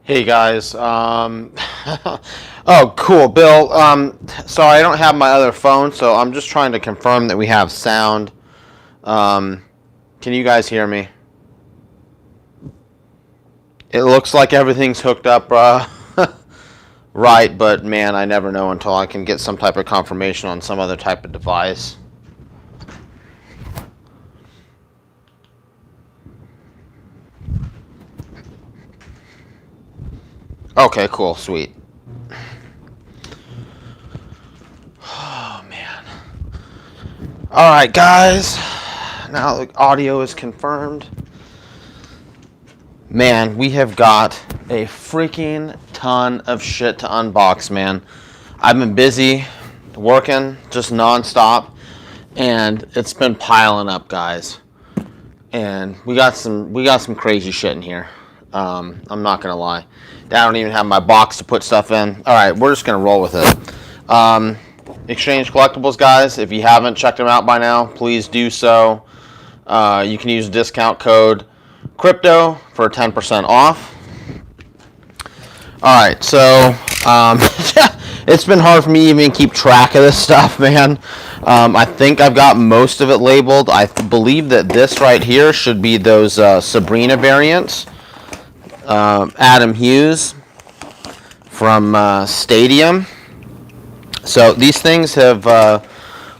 Hey guys, oh cool, Bill. Sorry, I don't have my other phone, so I'm just trying to confirm that we have sound. Um, can you guys hear me? It looks like everything's hooked up, bruh. Right, but man, I never know until I can get some type of confirmation on some other type of device. Okay, cool, sweet. Oh man. All right, guys. Now the audio is confirmed. Man, we have got a freaking ton of shit to unbox, man. I've been busy working just nonstop, and it's been piling up, guys. And we got some crazy shit in here. I'm not gonna lie. I don't even have my box to put stuff in. All right, we're just gonna roll with it. Exchange Collectibles, guys. If you haven't checked them out by now, please do so. You can use discount code Crypto for 10% off. All right, so it's been hard for me to even keep track of this stuff, man. I think I've got most of it labeled. I believe that this right here should be those Sabrina variants. Adam Hughes from Stadium. So these things have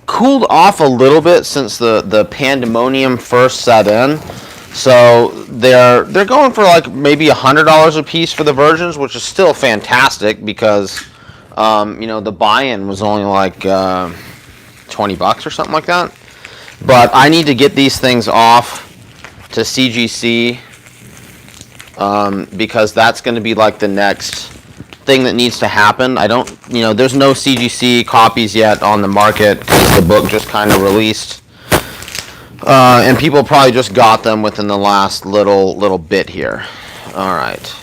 cooled off a little bit since the pandemonium first set in. So they're going for like maybe $100 a piece for the versions, which is still fantastic because the buy-in was only like $20 or something like that. But I need to get these things off to CGC because that's going to be like the next thing that needs to happen. I don't, there's no CGC copies yet on the market because the book just kind of released. And people probably just got them within the last little bit here. All right.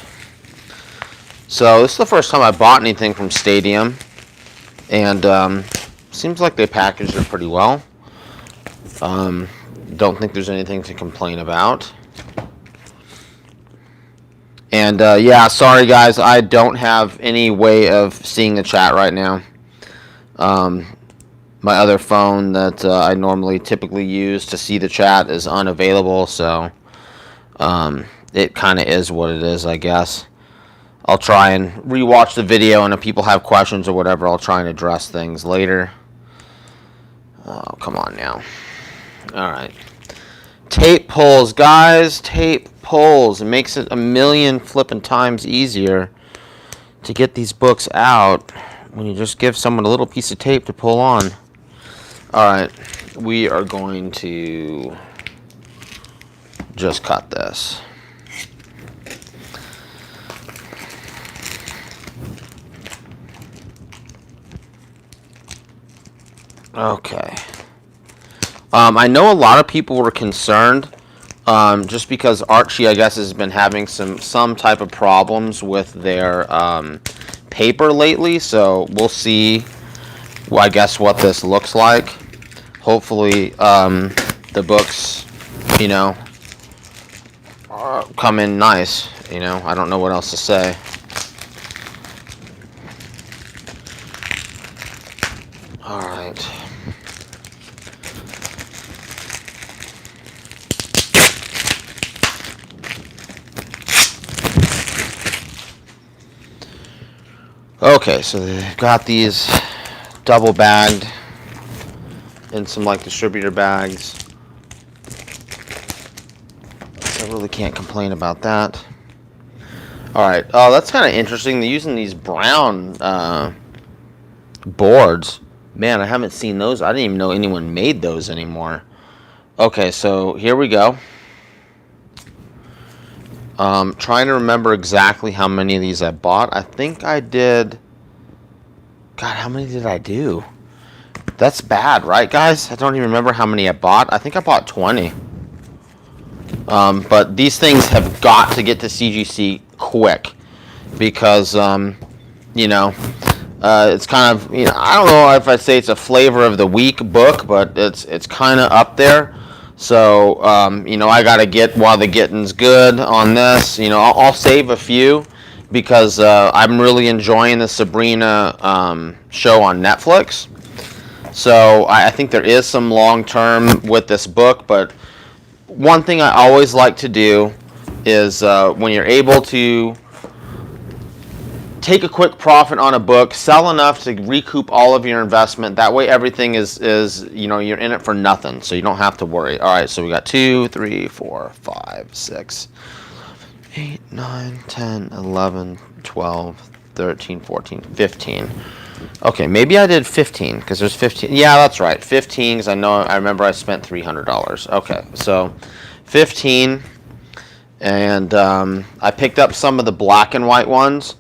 So this is the first time I bought anything from Stadium, and seems like they packaged it pretty well. Don't think there's anything to complain about. And yeah, sorry guys, I don't have any way of seeing the chat right now. My other phone that I normally typically use to see the chat is unavailable, so it kind of is what it is, I guess. I'll try and rewatch the video, and if people have questions or whatever, I'll try and address things later. Oh, come on now. All right. Tape pulls, guys. Tape pulls. It makes it a million flipping times easier to get these books out when you just give someone a little piece of tape to pull on. Alright, we are going to just cut this. Okay. I know a lot of people were concerned just because Archie, I guess, has been having some type of problems with their paper lately, so we'll see, I guess, what this looks like. Hopefully, the books, come in nice. I don't know what else to say. All right. Okay, so they've got these double bagged in some like distributor bags. I really can't complain about that. Alright, oh, that's kind of interesting. They're using these brown boards. Man, I haven't seen those. I didn't even know anyone made those anymore. Okay, so here we go. Trying to remember exactly how many of these I bought. I think I did... God, how many did I do? That's bad, right, guys? I don't even remember how many I bought. I think I bought 20. But these things have got to get to CGC quick because, it's kind of, I don't know if I'd say it's a flavor of the week book, but it's kind of up there. So, I got to get while the getting's good on this. I'll save a few because I'm really enjoying the Sabrina show on Netflix. So I think there is some long term with this book, but one thing I always like to do is when you're able to take a quick profit on a book, sell enough to recoup all of your investment. That way everything is you're in it for nothing, so you don't have to worry. All right, so we got 2, 3, 4, 5, 6, 8, 9, 10, 11, 12, 13, 14, 15. Okay, maybe I did 15 because there's 15. Yeah, that's right, 15 because I remember I spent $300. Okay, so 15, and I picked up some of the black and white ones.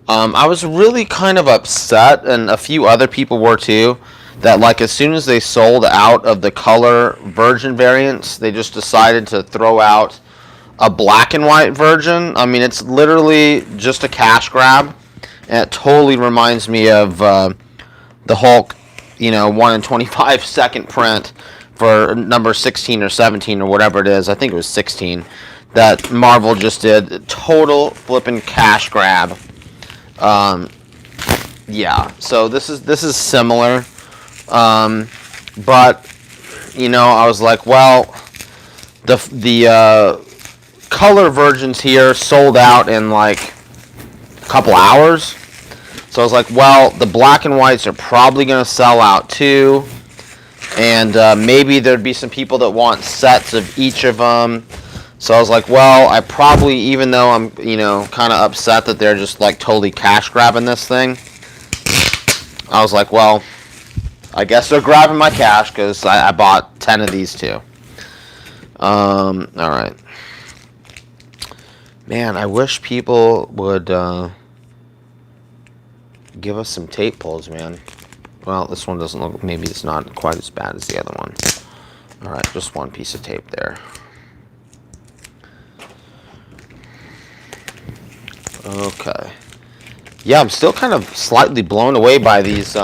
I was really kind of upset, and a few other people were too, that like as soon as they sold out of the color version variants, they just decided to throw out a black and white version. I mean, it's literally just a cash grab, and it totally reminds me of the Hulk, 1 in 25 second print for number 16 or 17 or whatever it is. I think it was 16 that Marvel just did. Total flipping cash grab. Yeah, so this is similar, but I was like, well, the color versions here sold out in like a couple hours, so I was like, well, the black and whites are probably going to sell out too, and maybe there'd be some people that want sets of each of them. So I was like, well, I probably, even though I'm, kind of upset that they're just like totally cash grabbing this thing, I was like, well, I guess they're grabbing my cash because I bought 10 of these too. All right. Man, I wish people would give us some tape pulls, man. Well, this one doesn't look, maybe it's not quite as bad as the other one. All right, just one piece of tape there. Okay. Yeah, I'm still kind of slightly blown away by these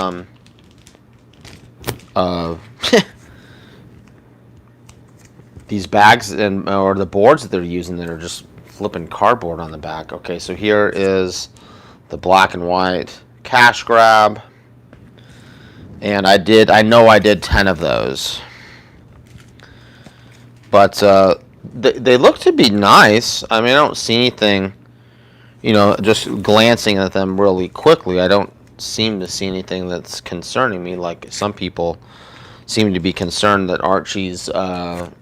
these bags or the boards that they're using that are just flipping cardboard on the back. Okay, so here is the black and white cash grab, and I know I did 10 of those, but they look to be nice. I mean, I don't see anything. Just glancing at them really quickly, I don't seem to see anything that's concerning me. Like some people seem to be concerned that Archie's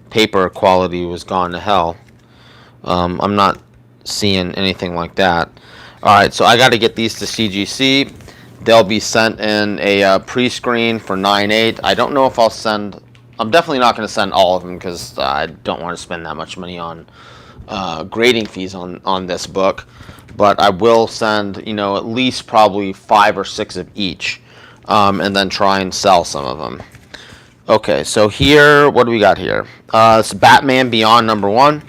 paper quality was gone to hell. I'm not seeing anything like that. Alright, so I got to get these to CGC. They'll be sent in a pre-screen for 9/8. I don't know if I'll send... I'm definitely not going to send all of them because I don't want to spend that much money on grading fees on this book. But I will send, at least probably 5 or 6 of each, and then try and sell some of them. Okay, so here, what do we got here? It's Batman Beyond #1.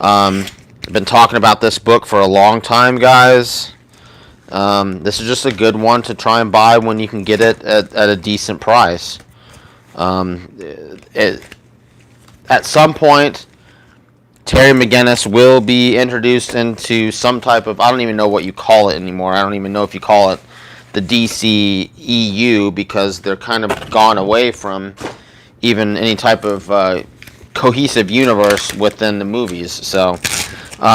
I've been talking about this book for a long time, guys. This is just a good one to try and buy when you can get it at a decent price. At some point, Terry McGinnis will be introduced into some type of, I don't even know what you call it anymore. I don't even know if you call it the DC EU, because they're kind of gone away from even any type of cohesive universe within the movies. So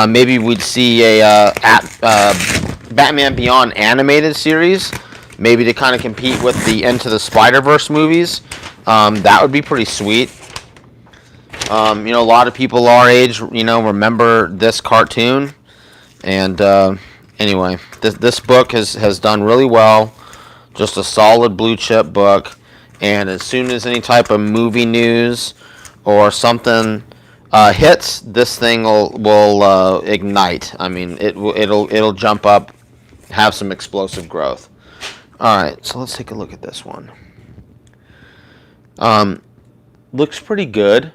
maybe we'd see a Batman Beyond animated series, maybe to kind of compete with the Into the Spider-Verse movies. That would be pretty sweet. A lot of people our age, remember this cartoon, and anyway, this book has done really well. Just a solid blue chip book, and as soon as any type of movie news or something hits, this thing will ignite. I mean, it'll jump up, have some explosive growth. All right, so let's take a look at this one. Looks pretty good.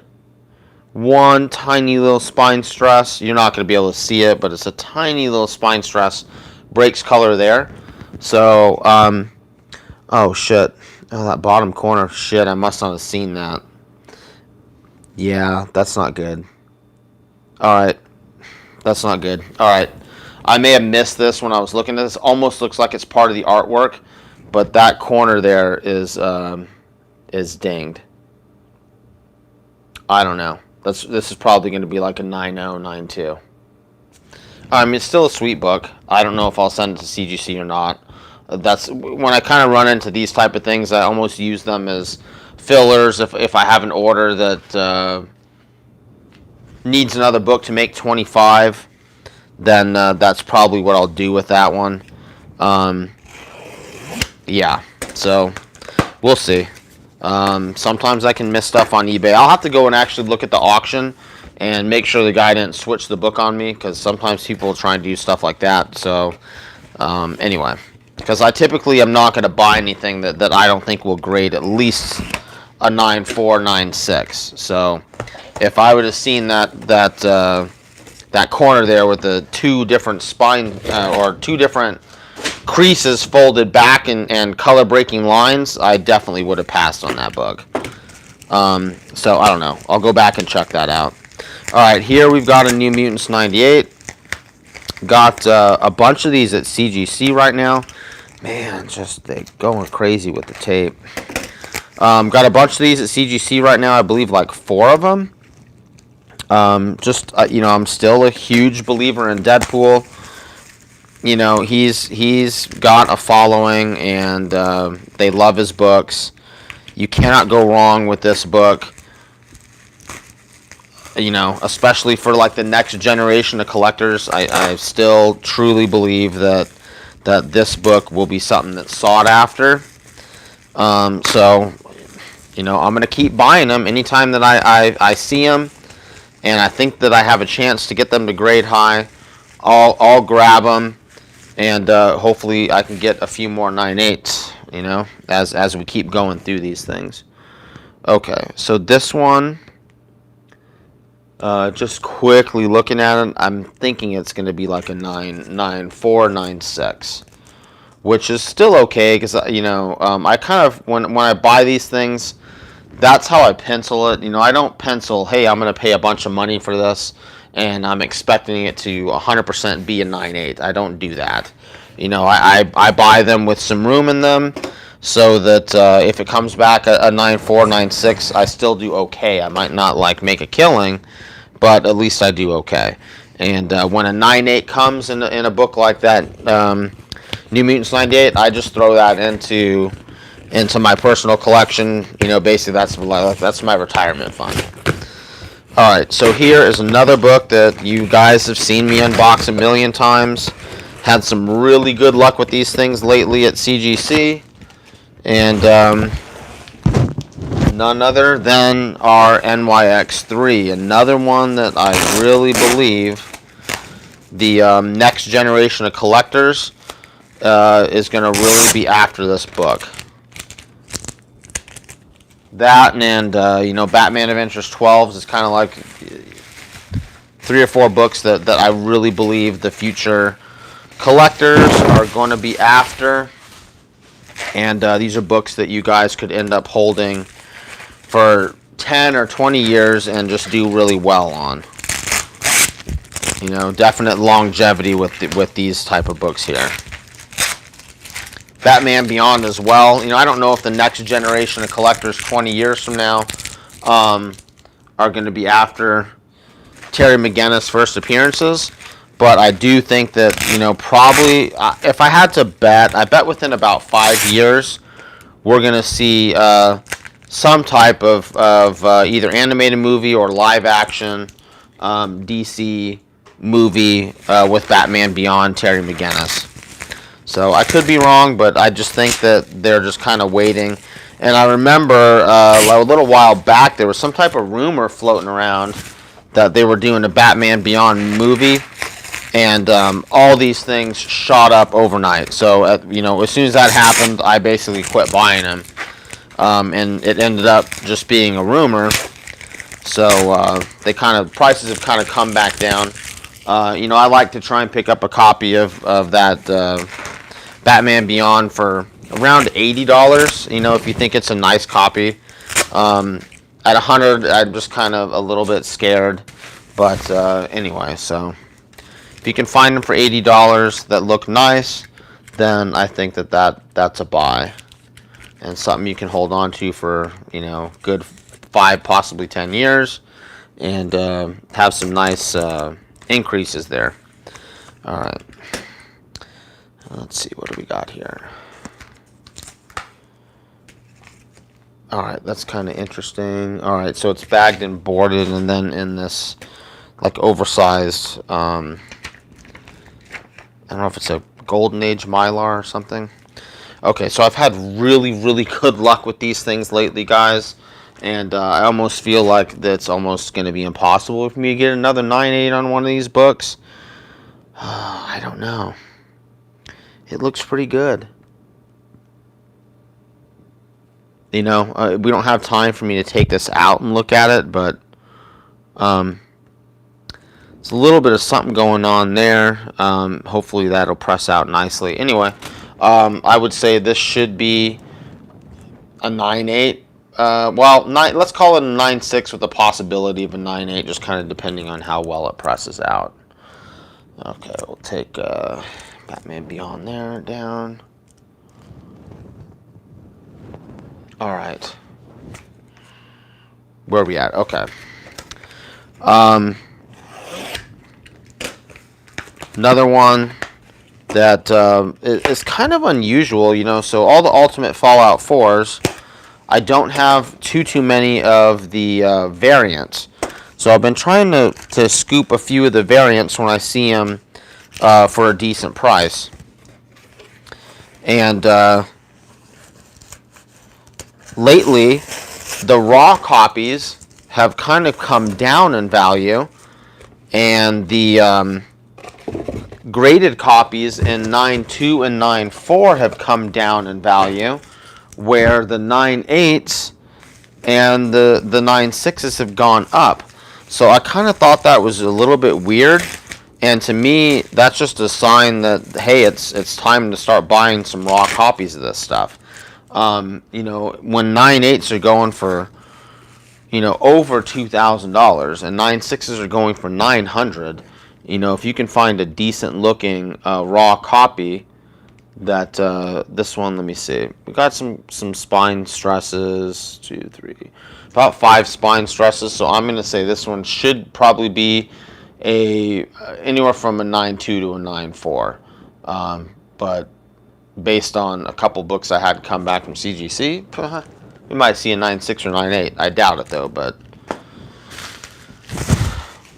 One tiny little spine stress. You're not going to be able to see it, but it's a tiny little spine stress. Breaks color there. So, oh shit. Oh, that bottom corner. Shit, I must not have seen that. Yeah, that's not good. Alright. That's not good. Alright. I may have missed this when I was looking at this. Almost looks like it's part of the artwork, but that corner there is dinged. I don't know. This is probably going to be like a 9092. I mean, it's still a sweet book. I don't know if I'll send it to CGC or not. That's when I kind of run into these type of things. I almost use them as fillers if I have an order that needs another book to make 25. Then that's probably what I'll do with that one. Yeah, so we'll see. Sometimes I can miss stuff on eBay. I'll have to go and actually look at the auction and make sure the guy didn't switch the book on me, because sometimes people try and do stuff like that. So anyway, because I typically am not going to buy anything that I don't think will grade at least a 9.4, 9.6. So if I would have seen that corner there with the two different spine or two different creases folded back and color breaking lines, I definitely would have passed on that book. So I don't know. I'll go back and check that out. Alright, here we've got a New Mutants 98. Got a bunch of these at CGC right now. Man, just they going crazy with the tape. Got a bunch of these at CGC right now. I believe like 4 of them. You know, I'm still a huge believer in Deadpool. You know, he's got a following, and they love his books. You cannot go wrong with this book. You know, especially for like the next generation of collectors. I still truly believe that this book will be something that's sought after. So, you know, I'm gonna keep buying them anytime that I see them, and I think that I have a chance to get them to grade high. I'll grab them, and hopefully I can get a few more 9.8s. You know, as we keep going through these things. Okay, so this one. Just quickly looking at it, I'm thinking it's going to be like a 9.4, 9.6, which is still okay, because you know, I kind of when I buy these things, that's how I pencil it. You know, I don't pencil, hey, I'm going to pay a bunch of money for this, and I'm expecting it to 100% be a 9.8. I don't do that. You know, I buy them with some room in them, so that if it comes back a 9.4, 9.6, I still do okay. I might not like make a killing, but at least I do okay. And when a 9.8 comes in a book like that, New Mutants 98, I just throw that into my personal collection. You know, basically that's my retirement fund. All right, so here is another book that you guys have seen me unbox a million times. Had some really good luck with these things lately at CGC, and none other than our NYX3, another one that I really believe the next generation of collectors is going to really be after this book. That and you know, Batman Adventures 12s is kind of like 3 or 4 books that I really believe the future collectors are going to be after. And these are books that you guys could end up holding for 10 or 20 years and just do really well on. You know, definite longevity with these type of books here. Batman Beyond as well. You know, I don't know if the next generation of collectors 20 years from now are going to be after Terry McGinnis' first appearances. But I do think that, you know, probably, if I had to bet, I bet within about 5 years, we're going to see some type of either animated movie or live action DC movie with Batman Beyond Terry McGinnis. So I could be wrong, but I just think that they're just kind of waiting. And I remember a little while back, there was some type of rumor floating around that they were doing a Batman Beyond movie. And all these things shot up overnight. So, you know, as soon as that happened, I basically quit buying them. And it ended up just being a rumor. So prices have kind of come back down. You know, I like to try and pick up a copy of that Batman Beyond for around $80. You know, if you think it's a nice copy. At $100, I'm just kind of a little bit scared. But anyway, so If you can find them for $80 that look nice, then I think that's a buy. And something you can hold on to for, good 5, possibly 10 years. And have some nice increases there. Alright. Let's see, what do we got here? Alright, that's kind of interesting. Alright, so it's bagged and boarded, and then in this, like, oversized, I don't know if it's a Golden Age Mylar or something. Okay, so I've had really, really good luck with these things lately, guys. And I almost feel like that's almost going to be impossible for me to get another 9.8 on one of these books. I don't know. It looks pretty good. We don't have time for me to take this out and look at it, but it's a little bit of something going on there. Hopefully that'll press out nicely. Anyway, I would say this should be a 9.8. Let's call it a 9.6 with the possibility of a 9.8, just kind of depending on how well it presses out. Okay, we'll take Batman Beyond there, down. Alright. Where are we at? Okay. Another one that is kind of unusual, so all the Ultimate Fallout 4s, I don't have too many of the variants. So I've been trying to scoop a few of the variants when I see them for a decent price. And lately, the raw copies have kind of come down in value, and the graded copies in 9.2 and 9.4 have come down in value, where the 9.8s and the 9.6s have gone up. So I kind of thought that was a little bit weird, and to me, that's just a sign that, hey, it's time to start buying some raw copies of this stuff. When 9.8s are going for, over $2,000, and 9.6s are going for $900, if you can find a decent looking raw copy, that this one, let me see, we got some spine stresses, 2, 3, about 5 spine stresses. So I'm going to say this one should probably be anywhere from a 9.2 to a 9.4. But based on a couple books I had come back from CGC, we might see a 9.6 or 9.8. I doubt it though, but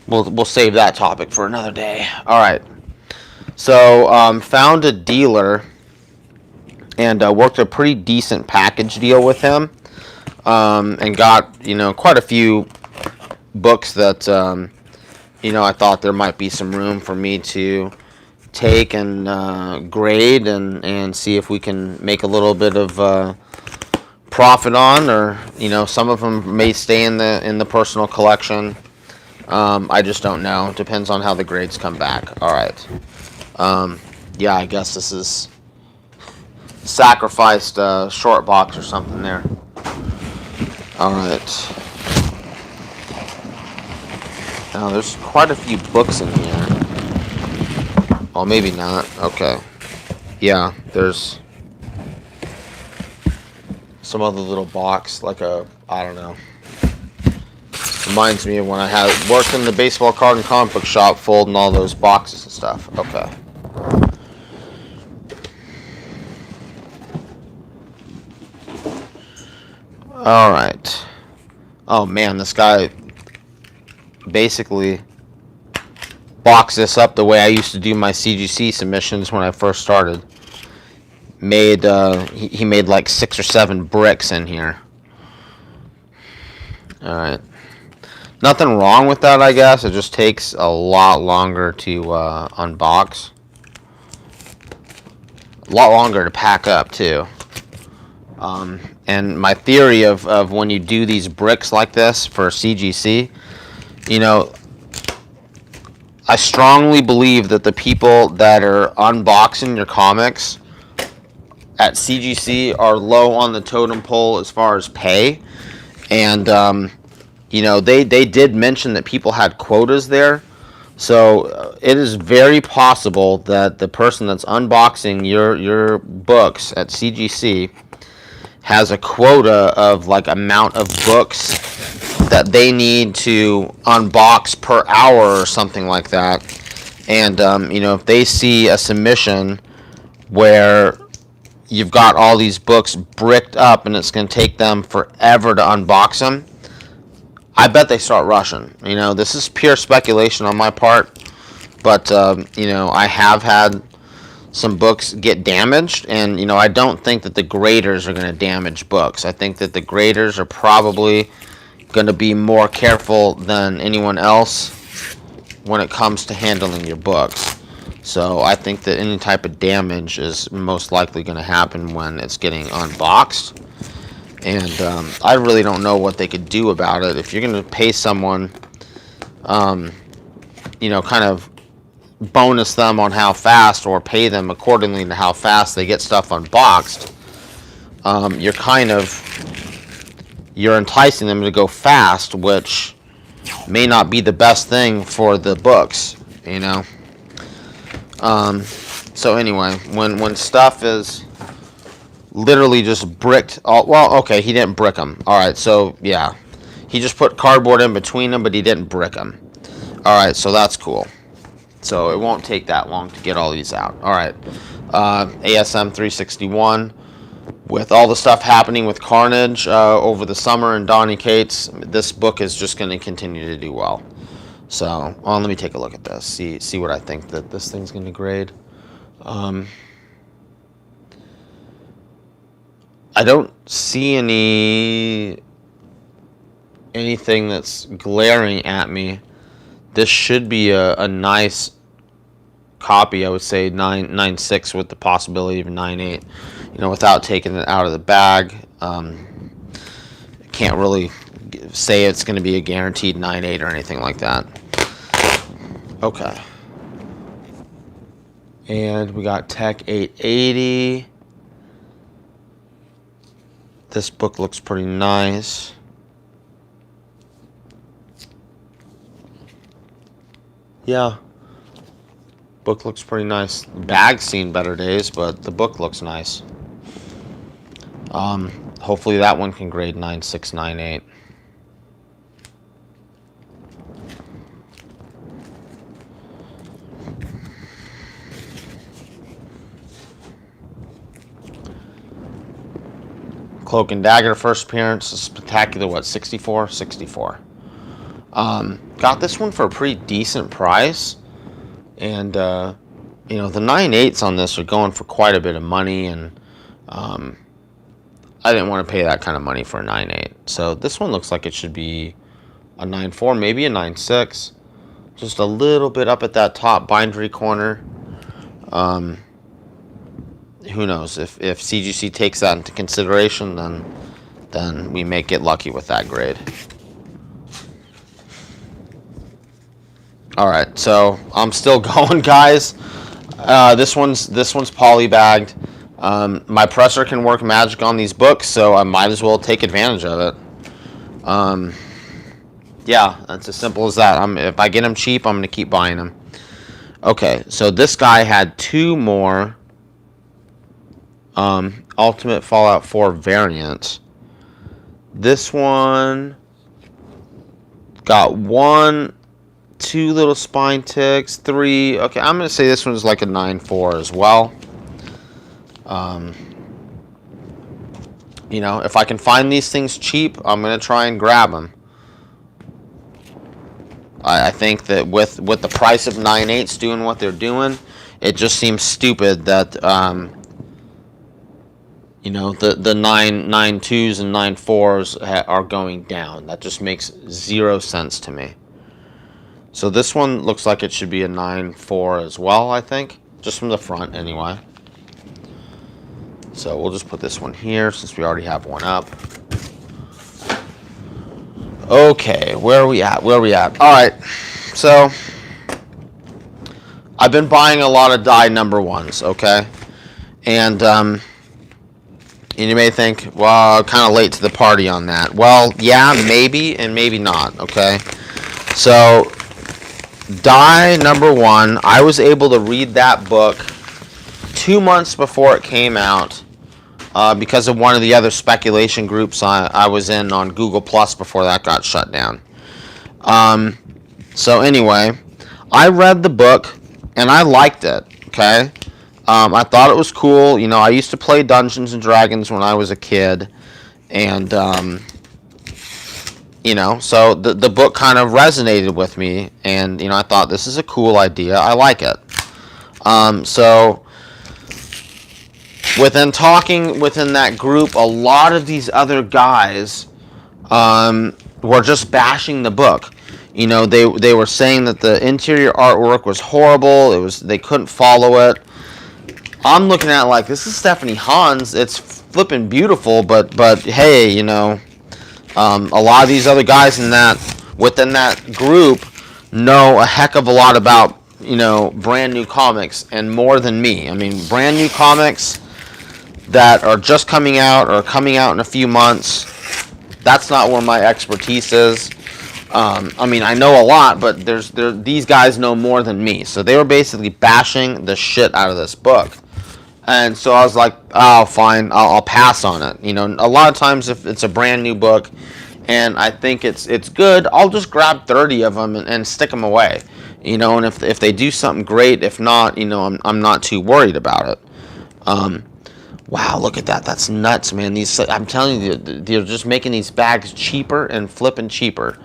we'll save that topic for another day. All right. So found a dealer and worked a pretty decent package deal with him, and got quite a few books that I thought there might be some room for me to take and grade and see if we can make a little bit of profit on, or some of them may stay in the personal collection. I just don't know. It depends on how the grades come back. All right. Yeah, I guess this is sacrificed short box or something there. All right. Now there's quite a few books in here. Oh, maybe not. Okay. Yeah, there's some other little box, like I don't know. Reminds me of when I worked in the baseball card and comic book shop, folding all those boxes and stuff. Okay. Alright. Oh man, this guy basically boxed this up the way I used to do my CGC submissions when I first started. He made like 6 or 7 bricks in here. Alright. Nothing wrong with that, I guess. It just takes a lot longer to unbox. A lot longer to pack up, too. And my theory of when you do these bricks like this for CGC, I strongly believe that the people that are unboxing your comics at CGC are low on the totem pole as far as pay. And, they did mention that people had quotas there. So it is very possible that the person that's unboxing your books at CGC has a quota of like amount of books that they need to unbox per hour or something like that. And you know, if they see a submission where you've got all these books bricked up and it's going to take them forever to unbox them, I bet they start rushing. You know, this is pure speculation on my part, but you know, I have had some books get damaged, and you know, I don't think that the graders are going to damage books. I think that the graders are probably going to be more careful than anyone else when it comes to handling your books. So I think that any type of damage is most likely going to happen when it's getting unboxed. And I really don't know what they could do about it. If you're going to pay someone, you know, kind of bonus them on how fast, or pay them accordingly to how fast they get stuff unboxed, you're enticing them to go fast, which may not be the best thing for the books, you know. So anyway, when stuff is literally just bricked, well, okay, he didn't brick them. All right, so yeah, he just put cardboard in between them, but he didn't brick them. All right, so that's cool. So it won't take that long to get all these out. All right, ASM 361. With all the stuff happening with Carnage over the summer and Donny Cates, this book is just going to continue to do well. So, let me take a look at this. See what I think that this thing's going to grade. I don't see anything that's glaring at me. This should be a nice copy. I would say 9.6 with the possibility of 9.8. You know, without taking it out of the bag. Can't really say it's going to be a guaranteed 9.8 or anything like that. Okay. And we got Tech 880. This book looks pretty nice. Yeah. Book looks pretty nice. The bag's seen better days, but the book looks nice. Hopefully that one can grade 9.6, 9.8. Cloak and Dagger first appearance, spectacular. What, 64? 64. Got this one for a pretty decent price, and you know, the 9.8s on this are going for quite a bit of money, and I didn't want to pay that kind of money for a 9.8. So this one looks like it should be a 9.4, maybe a 9.6. Just a little bit up at that top bindery corner. Who knows? If CGC takes that into consideration, then we may get lucky with that grade. All right, so I'm still going, guys. This one's poly-bagged. My presser can work magic on these books, so I might as well take advantage of it. Yeah, that's as simple as that. If I get them cheap, I'm going to keep buying them. Okay, so this guy had two more Ultimate Fallout 4 variants. This one got two little spine ticks, three. Okay, I'm going to say this one's like a 9.4 as well. You know, if I can find these things cheap, I'm going to try and grab them. I think that with the price of 9.8s doing what they're doing, it just seems stupid that, you know, the 9.2s and 9.4s are going down. That just makes zero sense to me. So this one looks like it should be a 9.4 as well, I think. Just from the front, anyway. So we'll just put this one here since we already have one up. Okay, where are we at? Alright, so I've been buying a lot of die number ones, okay? And you may think, well, kind of late to the party on that. Well, yeah, maybe and maybe not, okay? So Die number 1. I was able to read that book 2 months before it came out because of one of the other speculation groups I was in on Google Plus before that got shut down. So anyway, I read the book and I liked it. Okay, I thought it was cool. You know, I used to play Dungeons and Dragons when I was a kid, and you know, so the book kind of resonated with me, and you know, I thought this is a cool idea. I like it. So within talking within that group, a lot of these other guys were just bashing the book. You know, they were saying that the interior artwork was horrible. They couldn't follow it. I'm looking at it like, this is Stephanie Hans. It's flipping beautiful, but hey, you know, a lot of these other guys within that group know a heck of a lot about, you know, brand new comics, and more than me. I mean, brand new comics that are just coming out or coming out in a few months. That's not where my expertise is. I mean, I know a lot, but these guys know more than me. So they were basically bashing the shit out of this book. And so I was like, oh, fine, I'll pass on it. You know, a lot of times if it's a brand new book and I think it's good, I'll just grab 30 of them and stick them away. You know, and if they do something great, if not, you know, I'm not too worried about it. Wow, look at that. That's nuts, man. I'm telling you, they're just making these bags cheaper and flipping cheaper.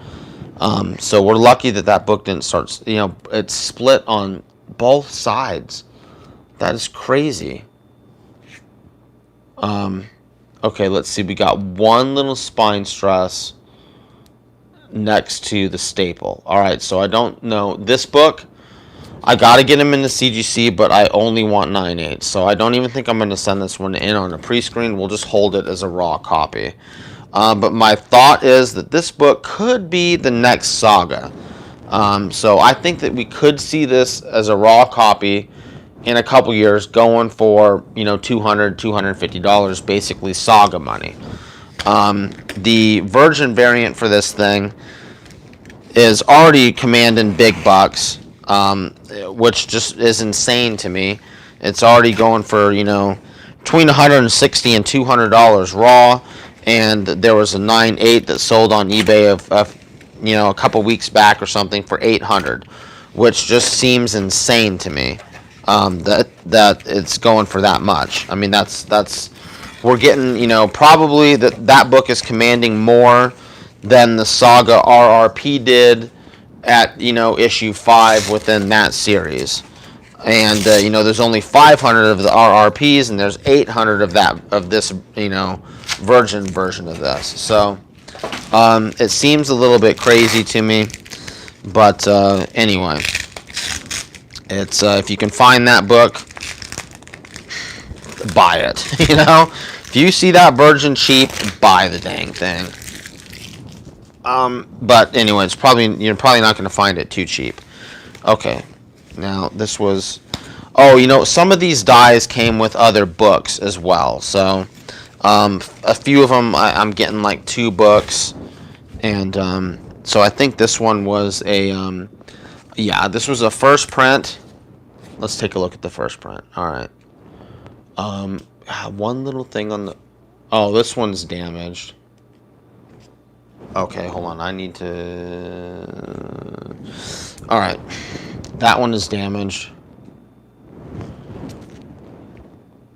So we're lucky that book didn't start, you know, it's split on both sides. That is crazy. Okay, let's see. We got one little spine stress next to the staple. All right, so I don't know. This book, I got to get him in the CGC, but I only want 9/8. So I don't even think I'm going to send this one in on a pre-screen. We'll just hold it as a raw copy. But my thought is that this book could be the next saga. So I think that we could see this as a raw copy in a couple years going for, you know, $200, $250, basically saga money. The Virgin variant for this thing is already commanding big bucks, which just is insane to me. It's already going for, you know, between $160 and $200 raw. And there was a 9/8 that sold on eBay of you know, a couple weeks back or something for $800, which just seems insane to me. That it's going for that much. I mean, that's we're getting, you know, probably that book is commanding more than the Saga RRP did at, you know, issue 5 within that series. And you know, there's only 500 of the RRPs, and there's 800 of this, you know, Virgin version of this. So it seems a little bit crazy to me, but anyway, it's if you can find that book, buy it. You know, if you see that Virgin cheap, buy the dang thing. But anyway, you're probably not going to find it too cheap. Okay, now this was, oh, you know, some of these dies came with other books as well. So a few of them I'm getting like 2 books, and so I think this one was a yeah, this was a first print. Let's take a look at the first print. All right. One little thing on the, oh, this one's damaged. Okay, hold on. I need to, all right, that one is damaged.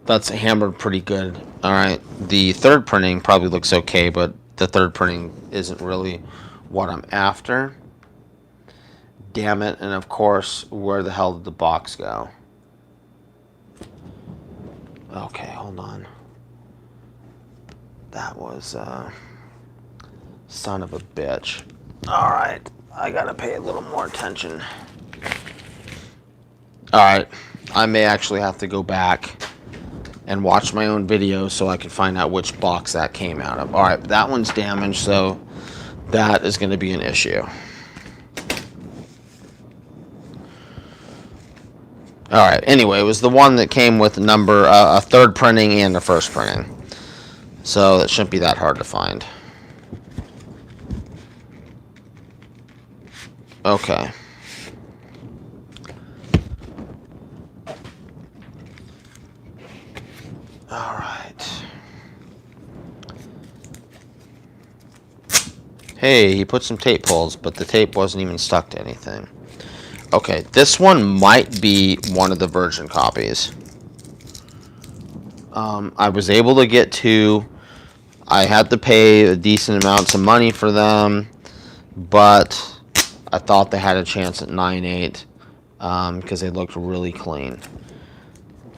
That's hammered pretty good. All right, the third printing probably looks okay, but the third printing isn't really what I'm after. Damn it. And of course, where the hell did the box go? Okay, hold on. That was son of a bitch. All right, I gotta pay a little more attention. All right, I may actually have to go back and watch my own video so I can find out which box that came out of. All right, that one's damaged, so that is going to be an issue. All right, anyway, it was the one that came with a third printing and a first printing. So that shouldn't be that hard to find. Okay. All right. Hey, he put some tape pulls, but the tape wasn't even stuck to anything. Okay, this one might be one of the virgin copies. I was able to get two. I had to pay a decent amounts of money for them, but I thought they had a chance at 9.8 because they looked really clean.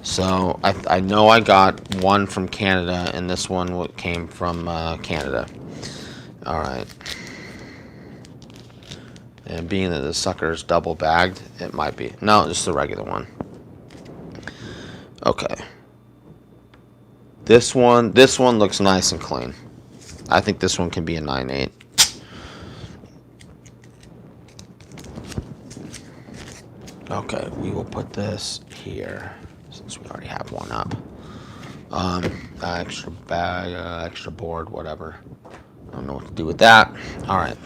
So I know I got one from Canada, and this one came from Canada. All right. And being that the sucker is double bagged, it might be. No, just the regular one. Okay. This one looks nice and clean. I think this one can be a 9.8. Okay, we will put this here since we already have one up. Extra bag, extra board, whatever. I don't know what to do with that. All right.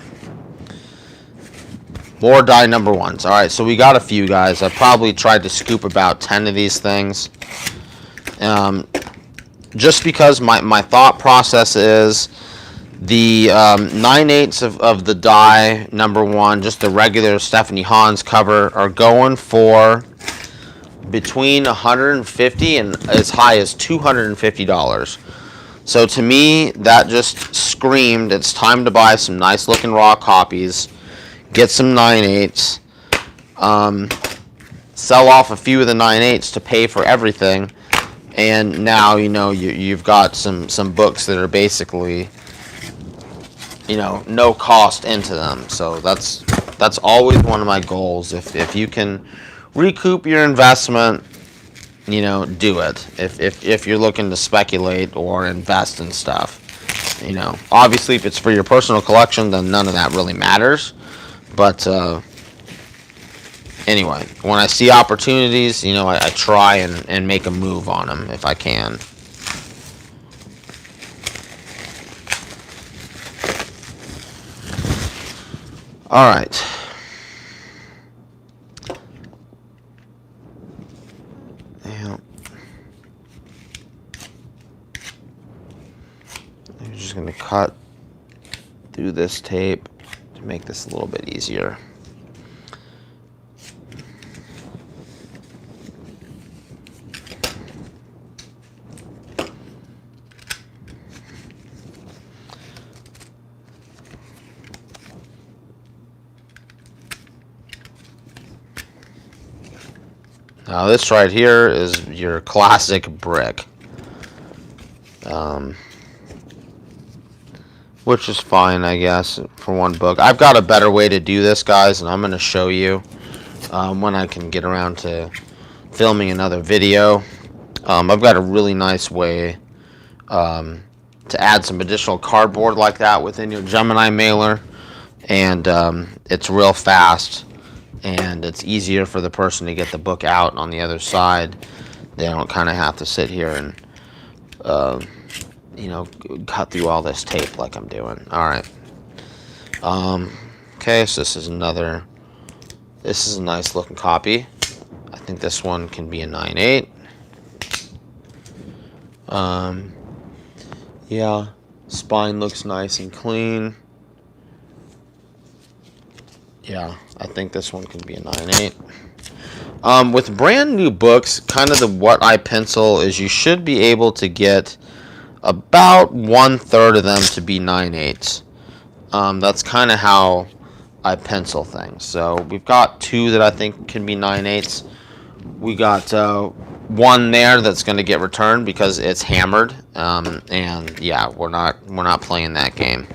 More die number ones. All right, so we got a few guys. I probably tried to scoop about 10 of these things. Just because my thought process is the 9/8 of the die number one, just the regular Stephanie Hans cover, are going for between $150 and as high as $250. So to me, that just screamed it's time to buy some nice looking raw copies, get some 9/8s, sell off a few of the 9/8s to pay for everything, and now you've got some books that are basically no cost into them. So that's always one of my goals. If you can recoup your investment, do it. If you're looking to speculate or invest in stuff, obviously if it's for your personal collection, then none of that really matters. But anyway, when I see opportunities, I try and make a move on them if I can. All right. I'm just going to cut through this tape to make this a little bit easier. Now this right here is your classic brick, which is fine, I guess, for one book. I've got a better way to do this, guys, and I'm going to show you when I can get around to filming another video. I've got a really nice way to add some additional cardboard like that within your Gemini mailer, and it's real fast. And it's easier for the person to get the book out on the other side. They don't kind of have to sit here and, cut through all this tape like I'm doing. All right. Okay, so this is a nice looking copy. I think this one can be a 9/8. Yeah, spine looks nice and clean. Yeah, I think this one can be a 9/8. With brand new books, kind of what I pencil is you should be able to get about 1/3 of them to be 9/8. That's kind of how I pencil things. So we've got two that I think can be 9/8. We got one there that's going to get returned because it's hammered. And yeah, we're not playing that game.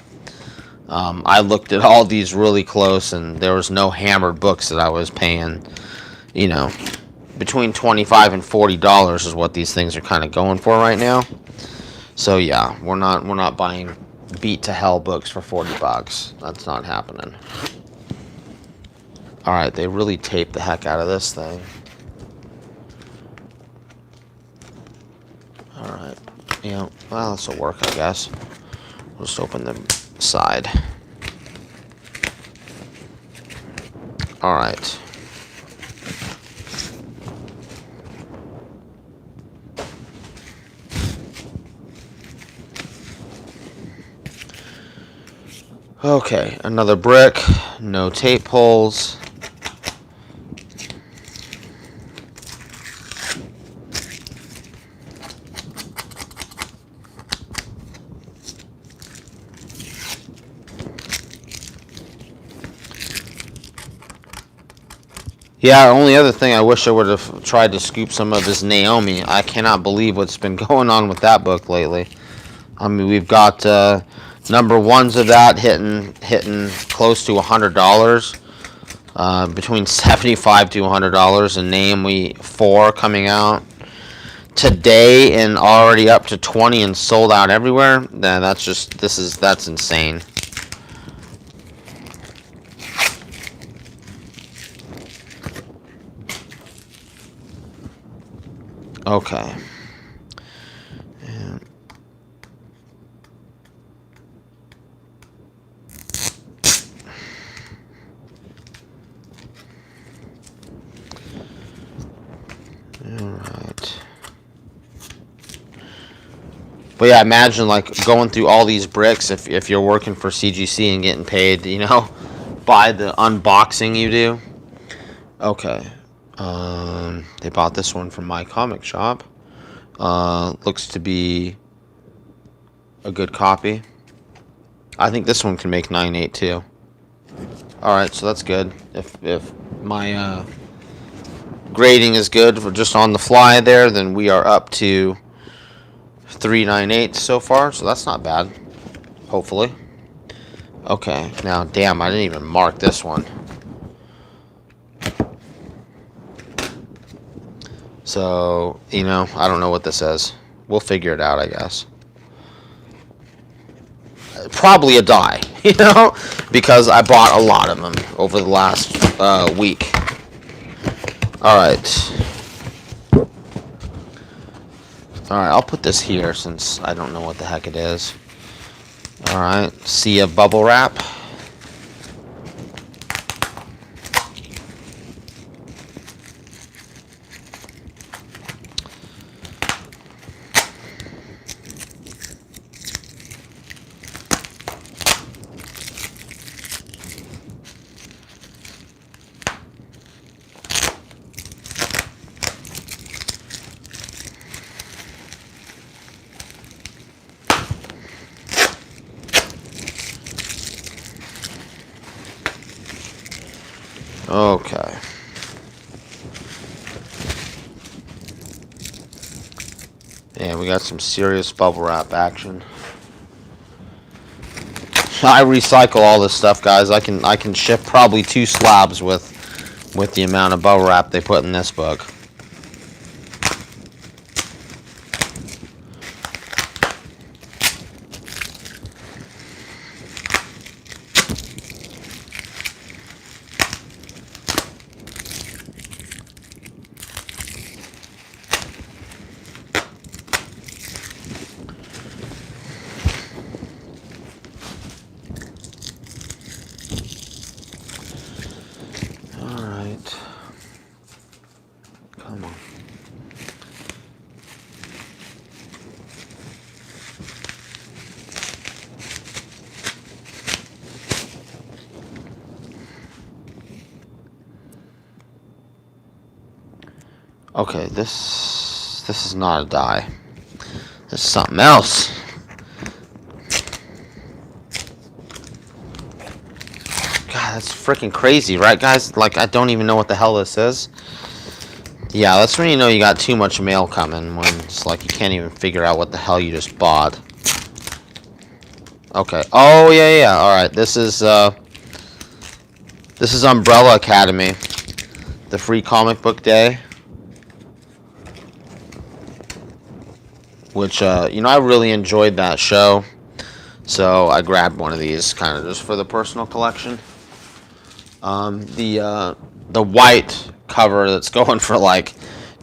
I looked at all these really close, and there was no hammered books that I was paying, between $25 and $40 is what these things are kind of going for right now. So yeah, we're not buying beat to hell books for $40. That's not happening. All right, they really taped the heck out of this thing. All right, well, this will work, I guess. We'll just open the side. All right. Okay, another brick. No tape holes. Yeah, only other thing, I wish I would have tried to scoop some of his Naomi. I cannot believe what's been going on with that book lately. I mean, we've got number ones of that hitting close to $100, between $75 to $100, and Naomi 4 coming out today and already up to 20 and sold out everywhere. Nah, that's insane. Okay. And alright. But yeah, imagine like going through all these bricks if you're working for CGC and getting paid, by the unboxing you do. Okay. They bought this one from my comic shop. Looks to be a good copy. I think this one can make 9.8 too. Alright, so that's good. If my grading is good for just on the fly there, then we are up to 3.98 so far, so that's not bad. Hopefully. Okay, now damn, I didn't even mark this one. So, I don't know what this is. We'll figure it out, I guess. Probably a die, because I bought a lot of them over the last week. Alright. Alright, I'll put this here since I don't know what the heck it is. Alright, see a bubble wrap. Okay. Yeah, we got some serious bubble wrap action. I recycle all this stuff, guys. I can ship probably 2 slabs with the amount of bubble wrap they put in this book. Come on. Okay, this is not a die. This is something else. God, that's freaking crazy, right, guys? Like, I don't even know what the hell this is. Yeah, that's when you know you got too much mail coming, when it's like you can't even figure out what the hell you just bought. Okay. Oh, yeah. Alright, this is Umbrella Academy. The free comic book day. Which, I really enjoyed that show. So I grabbed one of these kind of just for the personal collection. The white cover that's going for like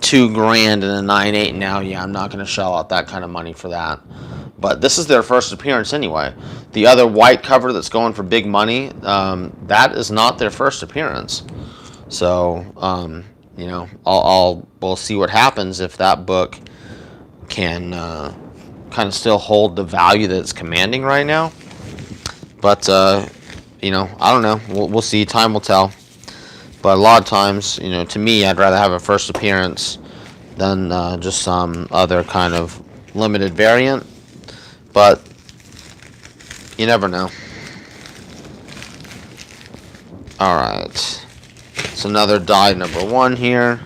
$2,000 and a 9.8 now. Yeah, I'm not going to shell out that kind of money for that. But this is their first appearance anyway. The other white cover that's going for big money, that is not their first appearance. So, we'll see what happens if that book can kind of still hold the value that it's commanding right now. But you know, I don't know. We'll see. Time will tell. But a lot of times, you know, to me, I'd rather have a first appearance than just some other kind of limited variant. But you never know. Alright. It's another die number 1 here.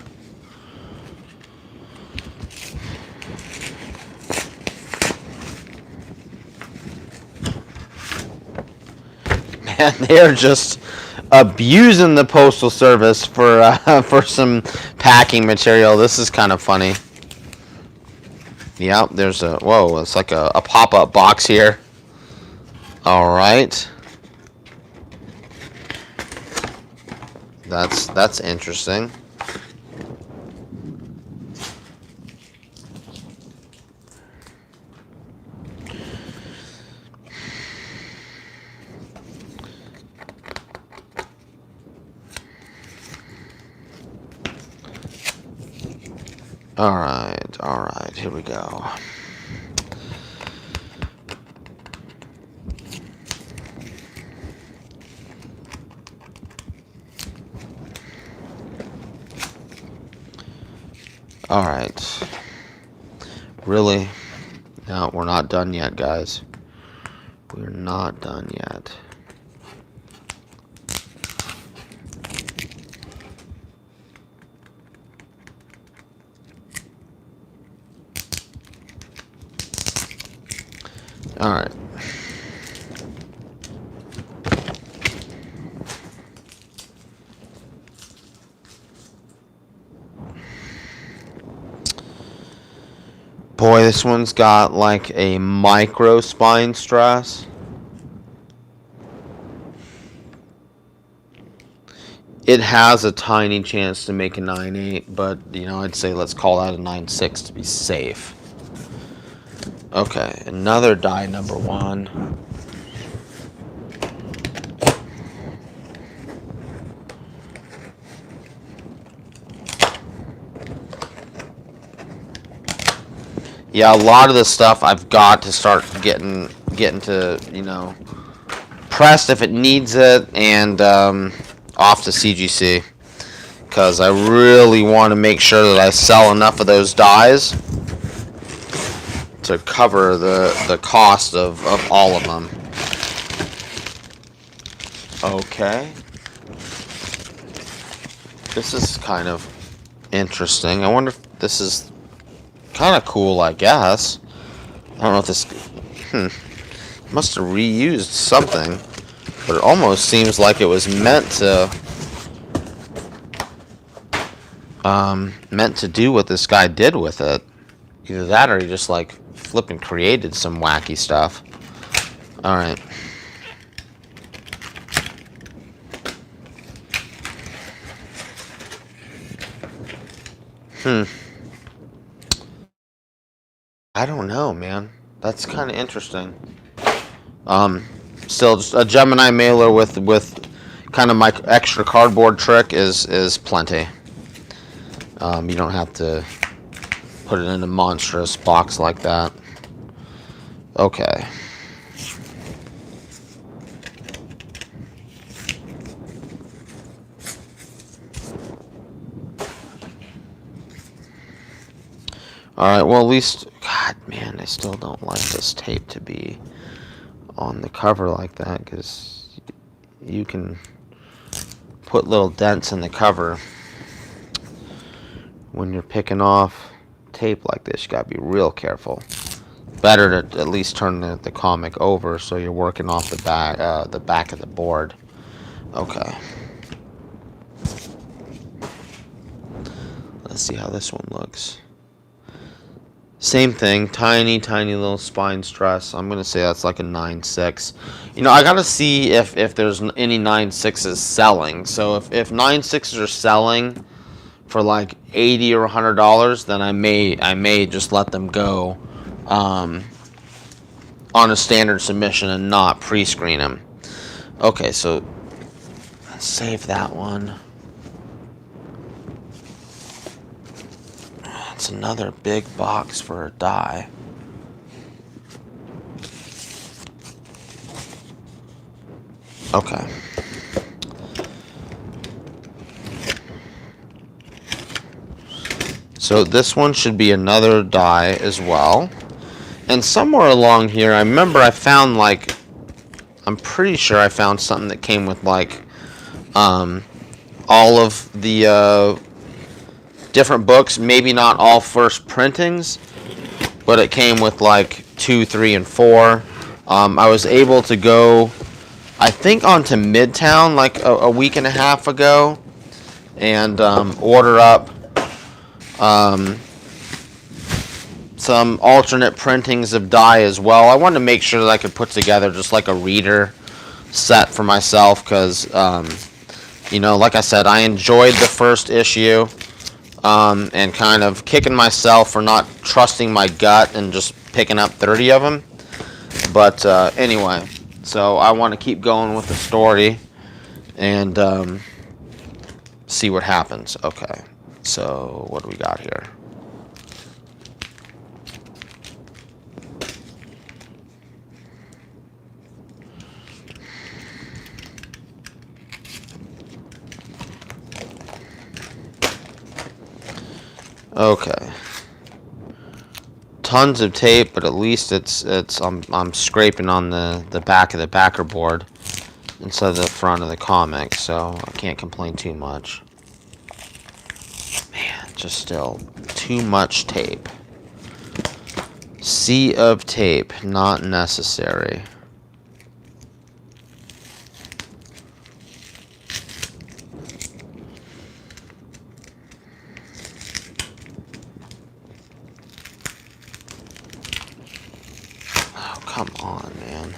Man, they're just abusing the Postal Service for some packing material. This is kind of funny. Yeah, there's a... Whoa, it's like a pop-up box here. Alright. That's interesting. Alright, here we go. Alright. Really? No, we're not done yet, guys. We're not done yet. Alright. Boy, this one's got like a micro spine stress. It has a tiny chance to make a 9.8, but, you know, I'd say let's call that a 9.6 to be safe. Okay, another die number 1. Yeah, a lot of this stuff I've got to start getting to, you know, pressed if it needs it, and off to CGC, because I really want to make sure that I sell enough of those dies to cover the cost of all of them. Okay. This is kind of interesting. I wonder if this is kind of cool, I guess. I don't know if this... Must have reused something. But it almost seems like it was meant to... meant to do what this guy did with it. Either that or he just, like, flipping created some wacky stuff. Alright. I don't know, man. That's kind of interesting. Still, just a Gemini mailer with kind of my extra cardboard trick is plenty. You don't have to put it in a monstrous box like that. Okay. Alright, well, at least... God, man, I still don't like this tape to be on the cover like that, because you can put little dents in the cover. When you're picking off tape like this, you gotta be real careful. Better to at least turn the comic over so you're working off the back of the board. Okay. Let's see how this one looks. Same thing, tiny little spine stress. I'm gonna say that's like a 9.6. You know, I gotta see if there's any 9.6s selling. So if 9.6s are selling for like $80 or $100, then I may just let them go on a standard submission and not pre-screen them. Okay, so let's save that one. It's another big box for a die. Okay. So this one should be another die as well. And somewhere along here, I remember I found, like, I'm pretty sure I found something that came with, like, all of the different books. Maybe not all first printings, but it came with, like, 2, 3, and 4. I was able to go, I think, onto Midtown, like, a week and a half ago, and order up some alternate printings of die as well. I wanted to make sure that I could put together just like a reader set for myself because, you know, like I said, I enjoyed the first issue and kind of kicking myself for not trusting my gut and just picking up 30 of them. But anyway, so I want to keep going with the story and see what happens. Okay, so what do we got here? Okay. Tons of tape, but at least I'm scraping on the back of the backer board instead of the front of the comic, so I can't complain too much. Man, just still too much tape. Sea of tape, not necessary. Come on, man.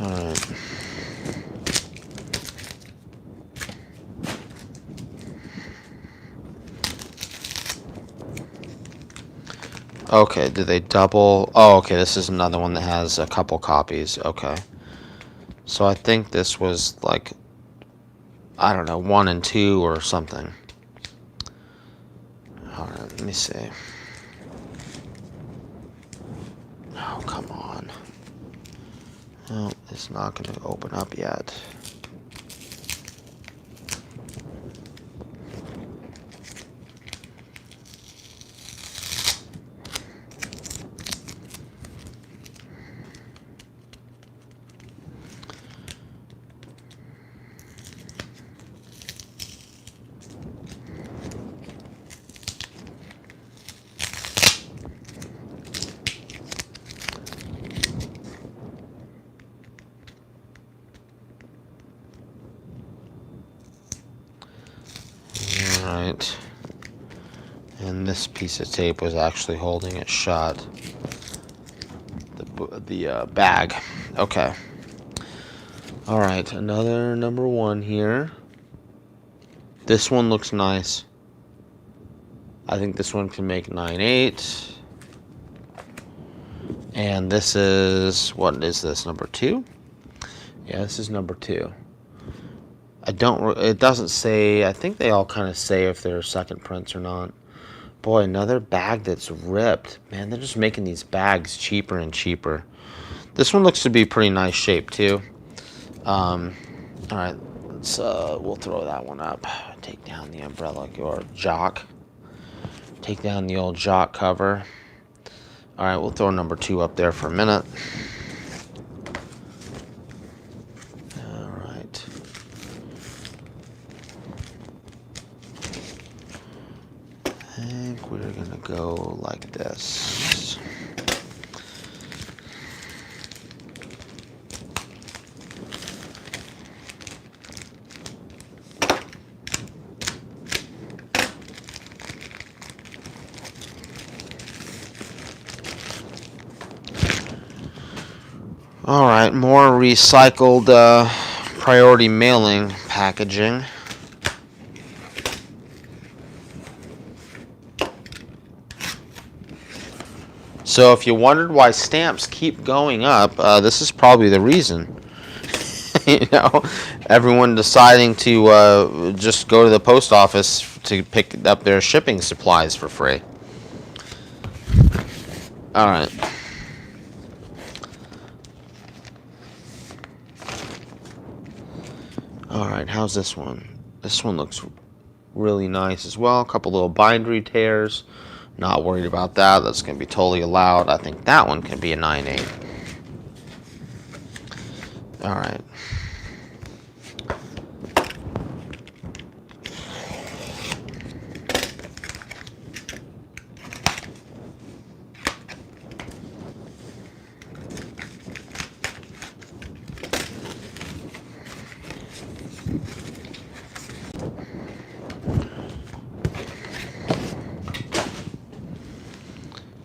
Alright. Okay, do they double? Oh, okay, this is another one that has a couple copies. Okay. So I think this was like, I don't know, 1 and 2 or something. Alright, let me see. Oh, come on. No, it's not going to open up yet. Alright. And this piece of tape was actually holding it shut. The bag. Okay. Alright, another number 1 here. This one looks nice. I think this one can make 9/8. And this is, what is this, number 2? Yeah, this is number 2. It doesn't say, I think they all kind of say if they're second prints or not. Boy, another bag that's ripped. Man, they're just making these bags cheaper and cheaper. This one looks to be pretty nice shape too. Alright, we'll throw that one up. Take down the umbrella, or jock. Take down the old jock cover. Alright, we'll throw number 2 up there for a minute. I think we're gonna go like this. Alright, more recycled priority mailing packaging. So if you wondered why stamps keep going up, this is probably the reason. You know, everyone deciding to just go to the post office to pick up their shipping supplies for free. All right. Alright, how's this one? This one looks really nice as well. A couple little bindery tears. Not worried about that. That's going to be totally allowed. I think that one can be a 9/8. Alright.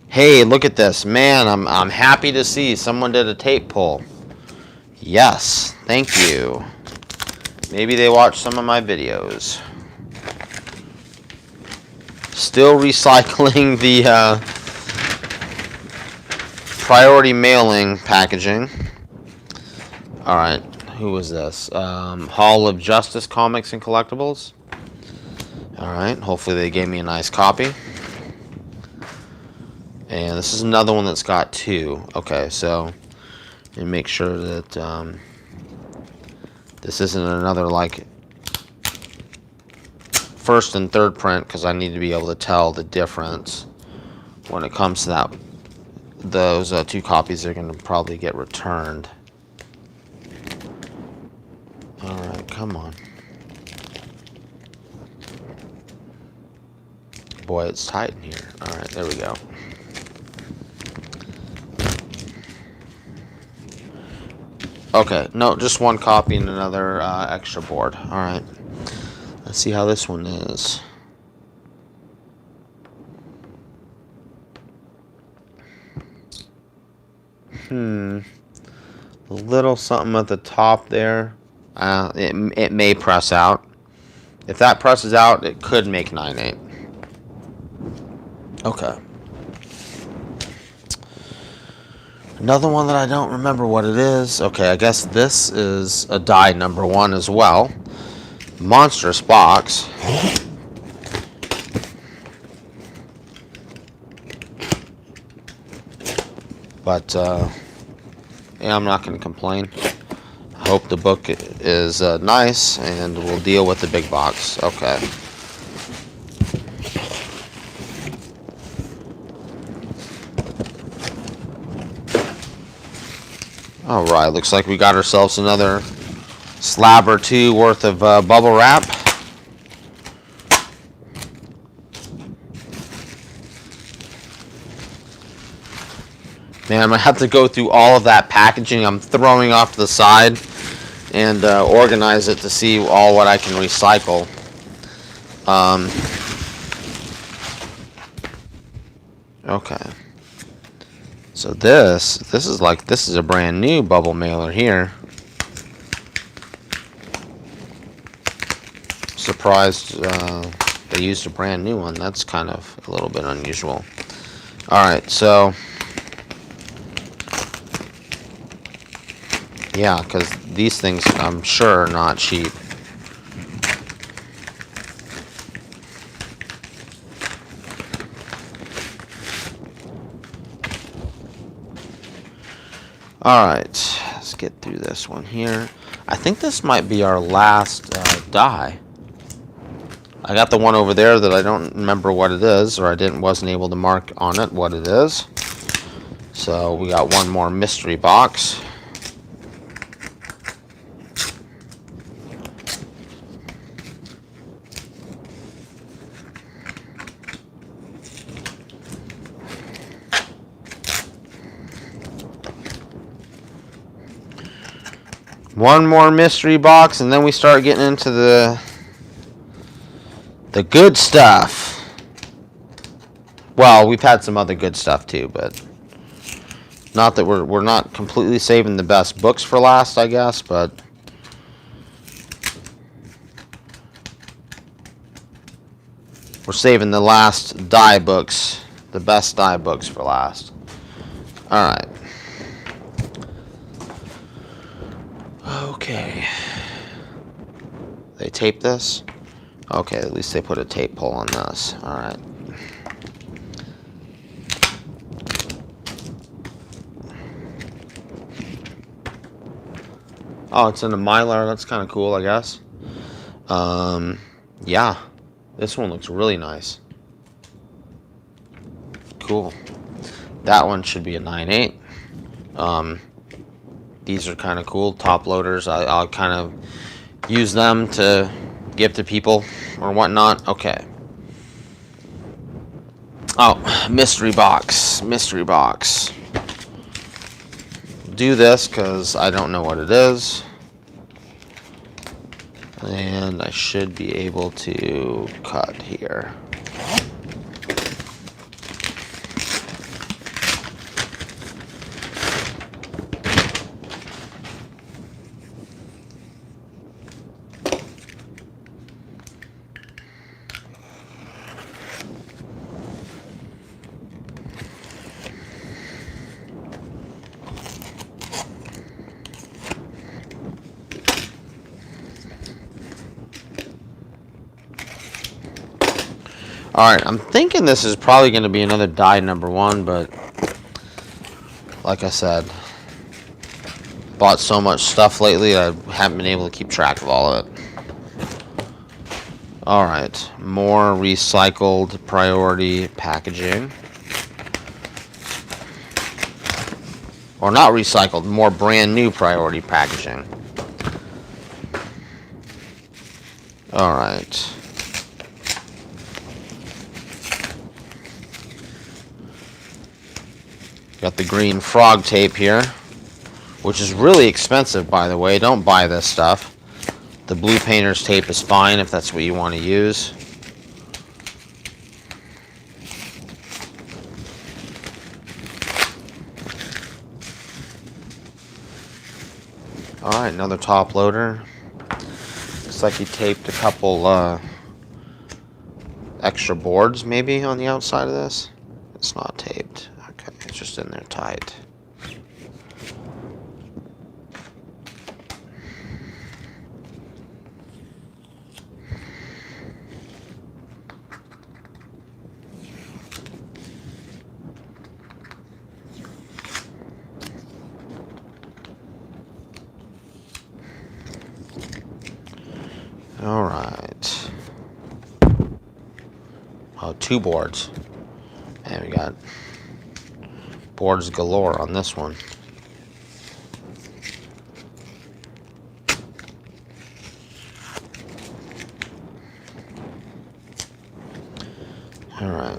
Hey, look at this. Man, I'm happy to see someone did a tape pull. Yes, thank you. Maybe they watched some of my videos. Still recycling the priority mailing packaging. Alright, who was this? Hall of Justice Comics and Collectibles. Alright, hopefully they gave me a nice copy. And this is another one that's got 2. Okay, so and make sure that this isn't another like first and third print, because I need to be able to tell the difference when it comes to that. Those 2 copies are going to probably get returned. Alright, come on. Boy, it's tight in here. Alright, there we go. Okay, no, just 1 copy and another extra board. Alright. Let's see how this one is. A little something at the top there. It may press out. If that presses out, it could make 9/8. Okay. Another one that I don't remember what it is. Okay, I guess this is a die number 1 as well. Monstrous box. But, yeah, I'm not going to complain. I hope the book is nice, and we'll deal with the big box. Okay. Alright, looks like we got ourselves another slab or 2 worth of bubble wrap. Man, I'm going to have to go through all of that packaging I'm throwing off to the side and organize it to see all what I can recycle. Okay. So this is a brand new bubble mailer here. Surprised they used a brand new one. That's kind of a little bit unusual. Alright, so yeah, because these things I'm sure are not cheap. Alright, let's get through this one here. I think this might be our last die. I got the one over there that I don't remember what it is, or wasn't able to mark on it what it is. So we got one more mystery box. One more mystery box, and then we start getting into the good stuff. Well, we've had some other good stuff too, but not that we're not completely saving the best books for last, I guess, but we're saving the last die books, the best die books for last. All right. Okay. They taped this? Okay, at least they put a tape pull on this. Alright. Oh, it's in a Mylar. That's kind of cool, I guess. Yeah. This one looks really nice. Cool. That one should be a 9.8. These are kind of cool. Top loaders. I'll kind of use them to give to people or whatnot. Okay. Oh, mystery box. Mystery box. Do this because I don't know what it is. And I should be able to cut here. Alright, I'm thinking this is probably going to be another die number 1, but like I said, bought so much stuff lately, I haven't been able to keep track of all of it. Alright, more recycled priority packaging. Or not recycled, more brand new priority packaging. Alright. Got the green frog tape here, which is really expensive, by the way. Don't buy this stuff. The blue painter's tape is fine if that's what you want to use. Alright, another top loader. Looks like he taped a couple extra boards maybe on the outside of this. It's not taped. Okay, it's just in there tight. All right. Oh, 2 boards. And we got boards galore on this one. All right.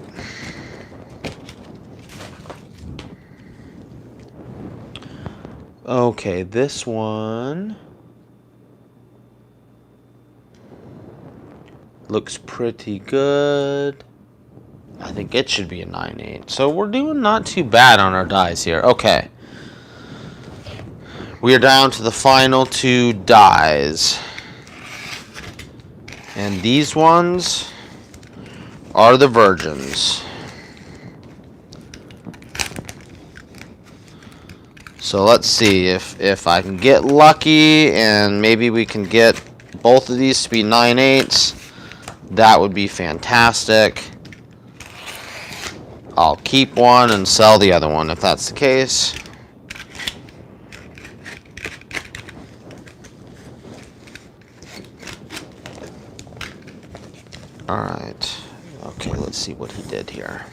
Okay, this one looks pretty good. I think it should be a 9.8. So we're doing not too bad on our dies here. Okay. We are down to the final 2 dies. And these ones are the virgins. So let's see if I can get lucky and maybe we can get both of these to be 9.8s. That would be fantastic. I'll keep one and sell the other one if that's the case. Alright. Okay, let's see what he did here.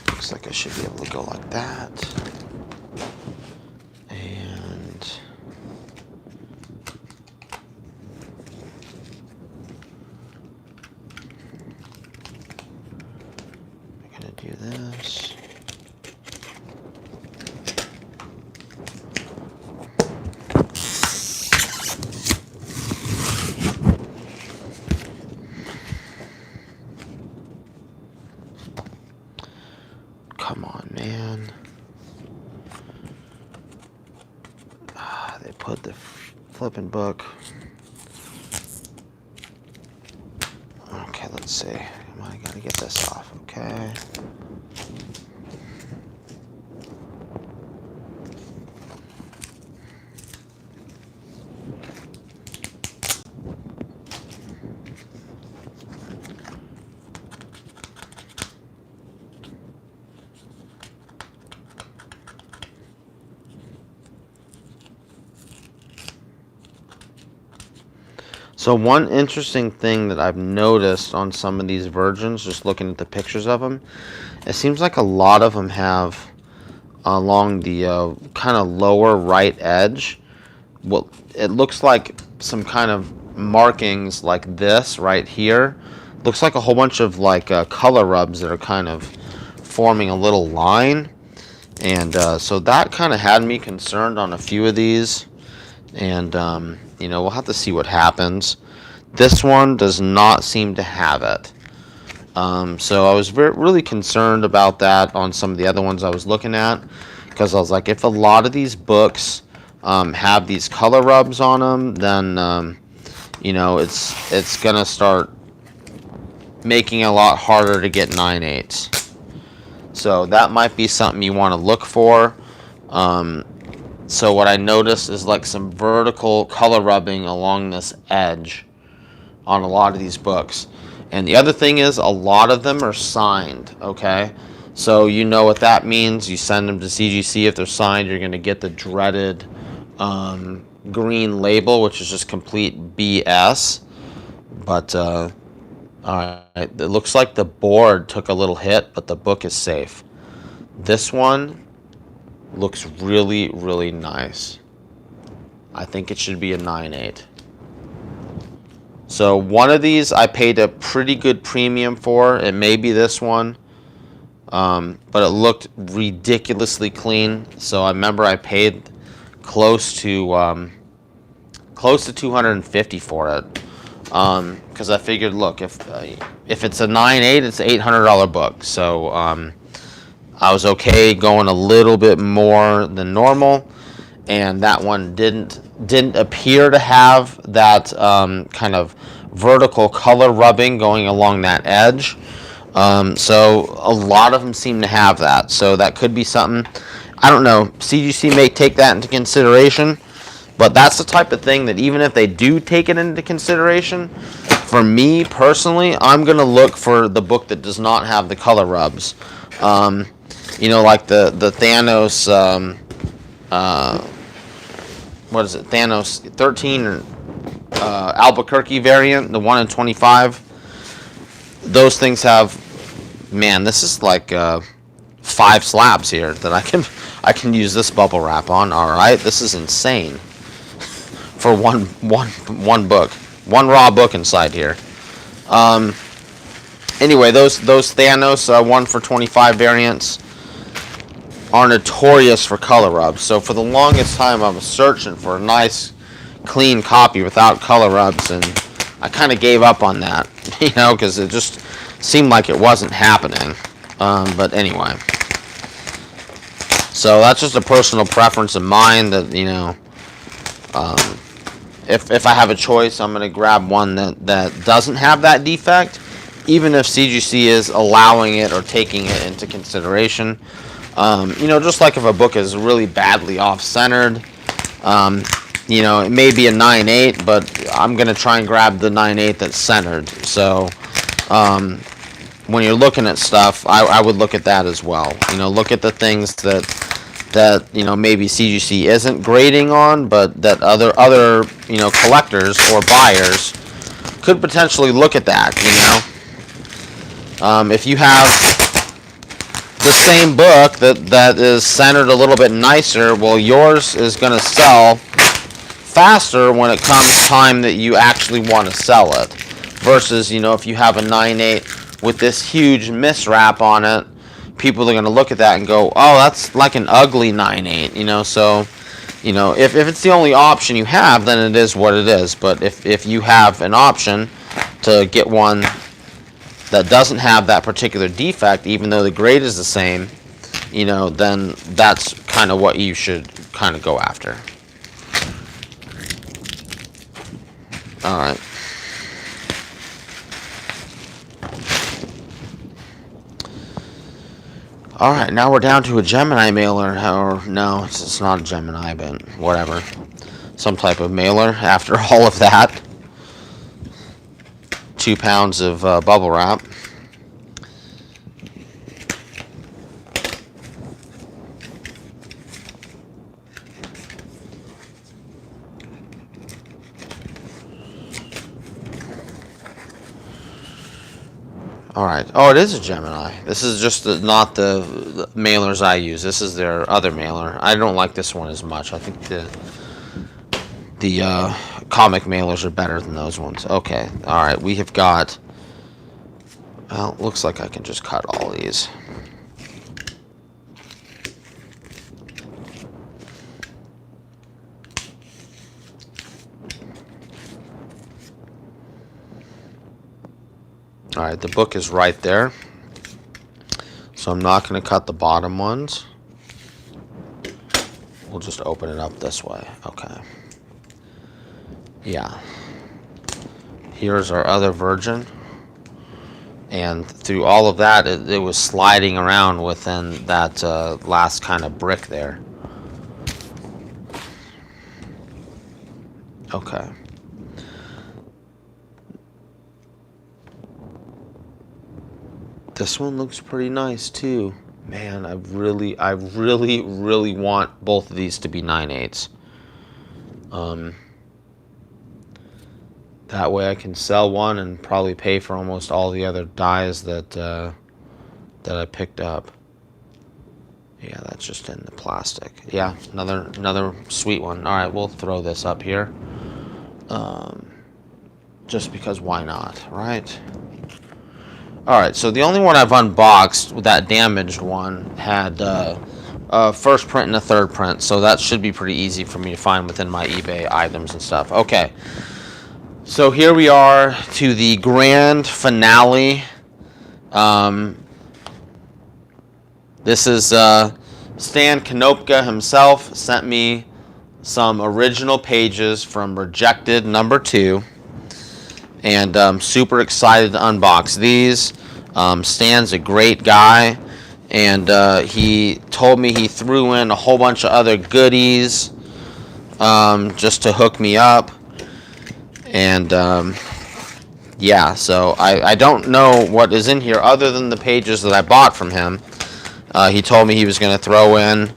Looks like I should be able to go like that. And I'm gonna do this. Come on, man. They put the flipping book. Okay, let's see. I gotta get this off, okay. So one interesting thing that I've noticed on some of these versions, just looking at the pictures of them, it seems like a lot of them have along the kind of lower right edge, well, it looks like some kind of markings like this right here. Looks like a whole bunch of like color rubs that are kind of forming a little line. And so that kind of had me concerned on a few of these. And, you know, we'll have to see what happens. This one does not seem to have it. So I was really concerned about that on some of the other ones I was looking at. Because I was like, if a lot of these books have these color rubs on them, then, you know, it's going to start making it a lot harder to get 9/8. So that might be something you want to look for. So what I noticed is like some vertical color rubbing along this edge on a lot of these books. And the other thing is a lot of them are signed, okay? So you know what that means. You send them to CGC. If they're signed, you're going to get the dreaded green label, which is just complete BS. But all right, it looks like the board took a little hit, but the book is safe. This one looks really, really nice. I think it should be a 9/8. So one of these I paid a pretty good premium for. It may be this one, but it looked ridiculously clean. So I remember I paid close to 250 for it. Because I figured, look, if it's a 9/8, it's an $800 book. So I was okay going a little bit more than normal, and that one didn't appear to have that kind of vertical color rubbing going along that edge. So a lot of them seem to have that. So that could be something. I don't know. CGC may take that into consideration. But that's the type of thing that even if they do take it into consideration, for me personally, I'm going to look for the book that does not have the color rubs. You know, like the Thanos, what is it, Thanos 13 Albuquerque variant, the 1 in 25. Those things have, man, this is like 5 slabs here that I can use this bubble wrap on. All right, this is insane. For one book, one raw book inside here. Anyway, those Thanos 1 for 25 variants are notorious for color rubs. So for the longest time, I was searching for a nice, clean copy without color rubs, and I kind of gave up on that, you know, because it just seemed like it wasn't happening. But anyway, so that's just a personal preference of mine that, you know. If I have a choice, I'm going to grab one that doesn't have that defect, even if CGC is allowing it or taking it into consideration. You know, just like if a book is really badly off-centered, you know, it may be a 9/8, but I'm going to try and grab the 9/8 that's centered. So when you're looking at stuff, I would look at that as well. You know, look at the things that you know maybe CGC isn't grading on, but that other you know collectors or buyers could potentially look at that. You know, if you have the same book that is centered a little bit nicer, well, yours is going to sell faster when it comes time that you actually want to sell it. Versus, you know, if you have a 9/8 with this huge miswrap on it, people are going to look at that and go, oh, that's like an ugly 9/8, you know. So, you know, if it's the only option you have, then it is what it is. But if you have an option to get one that doesn't have that particular defect, even though the grade is the same, you know, then that's kind of what you should kind of go after. All right. All right, now we're down to a Gemini mailer, or no, it's not a Gemini, but whatever. Some type of mailer after all of that. 2 pounds of bubble wrap. Alright. Oh, it is a Gemini. This is just not the mailers I use. This is their other mailer. I don't like this one as much. I think the comic mailers are better than those ones. Okay. Alright, we have got... Well, looks like I can just cut all these. Alright, the book is right there. So I'm not going to cut the bottom ones. We'll just open it up this way. Okay. Yeah. Here's our other version. And through all of that, it was sliding around within that last kind of brick there. Okay. This one looks pretty nice too. Man, I really want both of these to be 9/8. That way I can sell one and probably pay for almost all the other dies that that I picked up. Yeah, that's just in the plastic. Yeah, another sweet one. All right, we'll throw this up here. Just because why not, right? Alright, so the only one I've unboxed, that damaged one, had a first print and a third print, so that should be pretty easy for me to find within my eBay items and stuff. Okay, so here we are to the grand finale. This is Stan Konopka himself sent me some original pages from Rejected #2. And I'm super excited to unbox these. Stan's a great guy, and he told me he threw in a whole bunch of other goodies just to hook me up. And yeah, so I don't know what is in here other than the pages that I bought from him. He told me he was going to throw in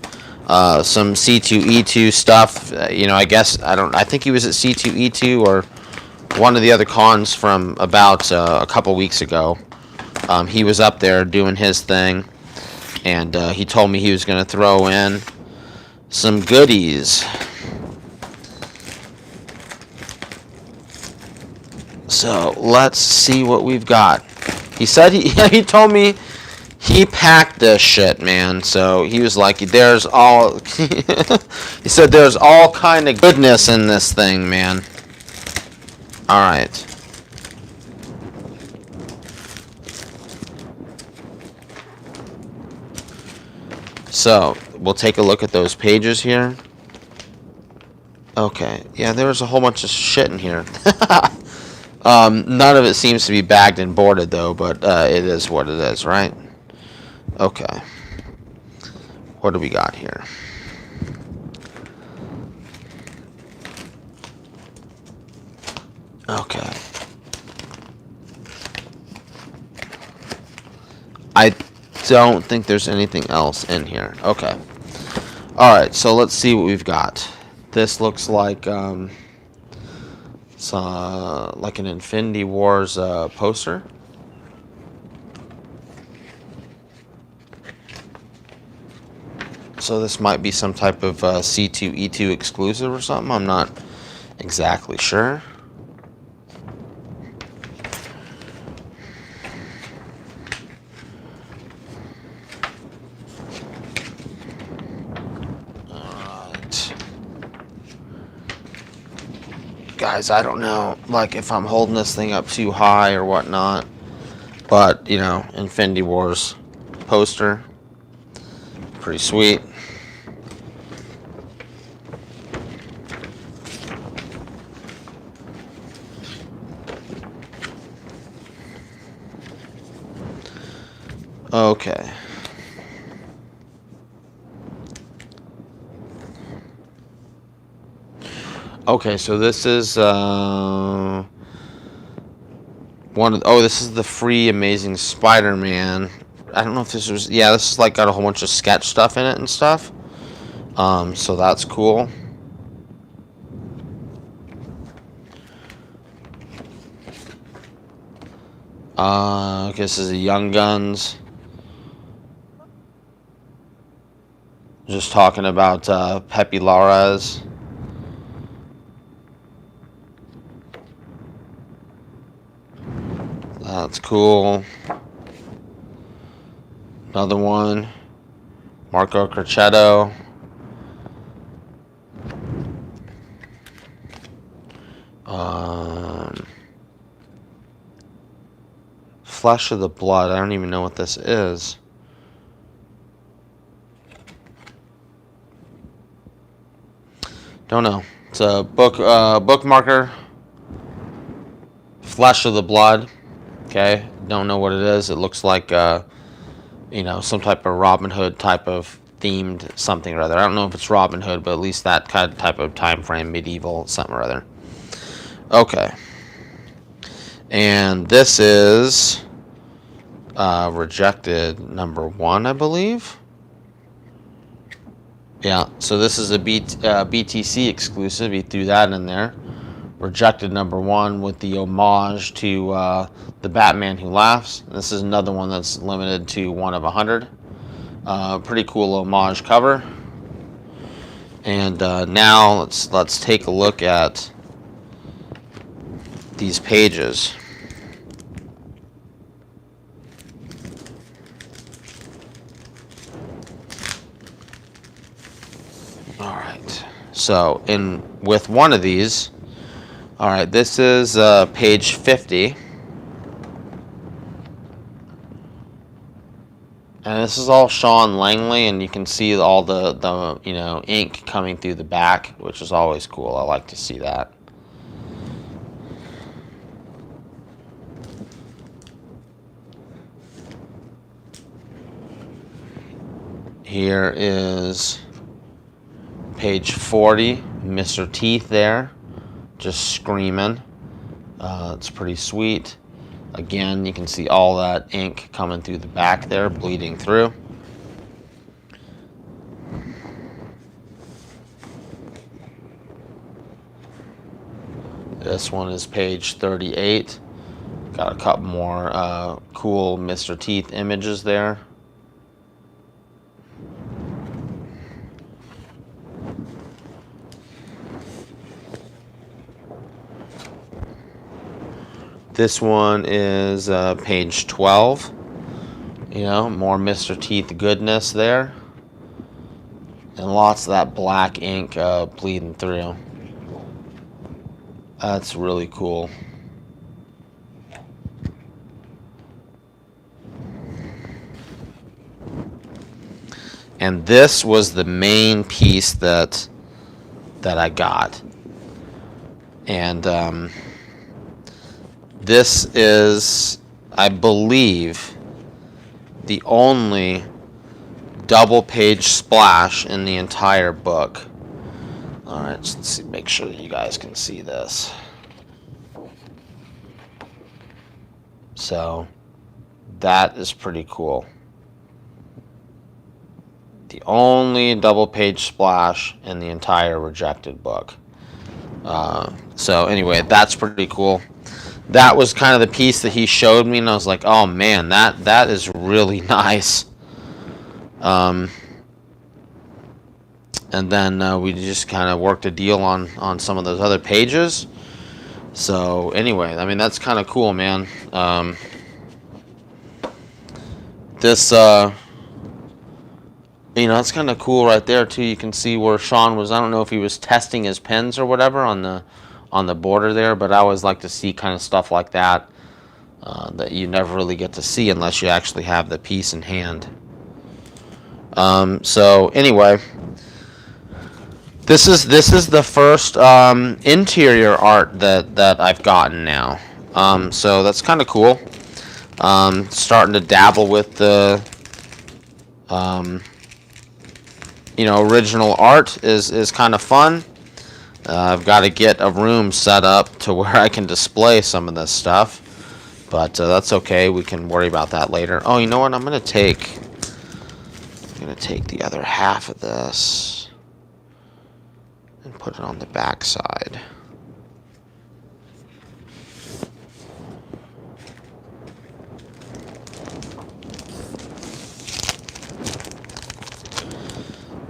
some C2E2 stuff. You know, I think he was at C2E2 or one of the other cons from about a couple weeks ago. He was up there doing his thing, and he told me he was going to throw in some goodies. So let's see what we've got. He said he told me he packed this shit, man. So he was like, there's all he said there's all kind of goodness in this thing, man. Alright. So, we'll take a look at those pages here. Okay. Yeah, there was a whole bunch of shit in here. None of it seems to be bagged and boarded, though, but it is what it is, right? Okay. What do we got here? Okay. I don't think there's anything else in here. Okay. Alright, so let's see what we've got. This looks like it's like an Infinity Wars poster. So this might be some type of C2E2 exclusive or something. I'm not exactly sure. Guys, I don't know, like, if I'm holding this thing up too high or whatnot, but, you know, Infinity Wars poster, pretty sweet. Okay. Okay, so this is one of this is the free Amazing Spider-Man. I don't know if this was, yeah, this is like got a whole bunch of sketch stuff in it and stuff. So that's cool. This is a Young Guns. Just talking about Pepe Larraz. That's cool. Another one. Marco Crocetto. Flesh of the Blood. I don't even know what this is. Don't know. It's a bookmarker. Flesh of the Blood. Okay. Don't know what it is. It looks like some type of Robin Hood type of themed something or other. I don't know if it's Robin Hood, but at least that kind of type of time frame, medieval something or other. Okay. And this is Rejected #1, I believe. Yeah, so this is a BTC exclusive. He threw that in there. Rejected #1 with the homage to the Batman Who Laughs. This is another one that's limited to 1 of 100. Pretty cool homage cover. And now let's take a look at these pages. All right. So with one of these, all right, this is page 50. And this is all Sean Langley, and you can see all the ink coming through the back, which is always cool. I like to see that. Here is page 40, Mr. Teeth there, just screaming. It's pretty sweet. Again, you can see all that ink coming through the back there, bleeding through. This one is page 38. Got a couple more cool Mr. Teeth images there. This one is page 12. More Mr. Teeth goodness there. And lots of that black ink bleeding through. That's really cool. And this was the main piece that I got. And this is, I believe, the only double page splash in the entire book. Alright, let's see, make sure that you guys can see this. So, that is pretty cool. The only double page splash in the entire Rejected book. So anyway, that's pretty cool. That was kind of the piece that he showed me, and I was like, oh man, that is really nice. And then we just kind of worked a deal on some of those other pages. So anyway, I mean, that's kind of cool, man. It's kind of cool right there too. You can see where Sean was. I don't know if he was testing his pens or whatever on the border there, but I always like to see kind of stuff like that that you never really get to see unless you actually have the piece in hand. So anyway, this is the first interior art that I've gotten now. So that's kind of cool. Starting to dabble with the original art is kind of fun. I've got to get a room set up to where I can display some of this stuff, but that's okay. We can worry about that later. Oh, you know what? I'm gonna take the other half of this and put it on the back side.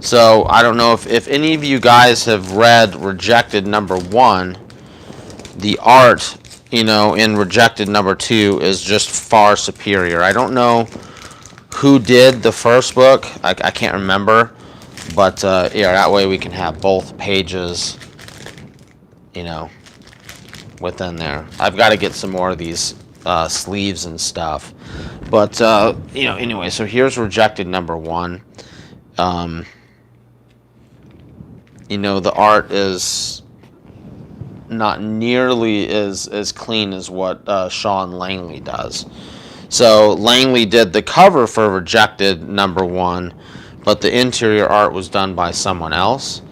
So I don't know if any of you guys have read Rejected #1. The art, in Rejected #2 is just far superior. I don't know who did the first book. I can't remember. But, yeah, that way we can have both pages, within there. I've got to get some more of these sleeves and stuff. But, anyway, so here's Rejected #1. The art is not nearly as clean as what Sean Langley does. So Langley did the cover for Rejected #1, but the interior art was done by someone else.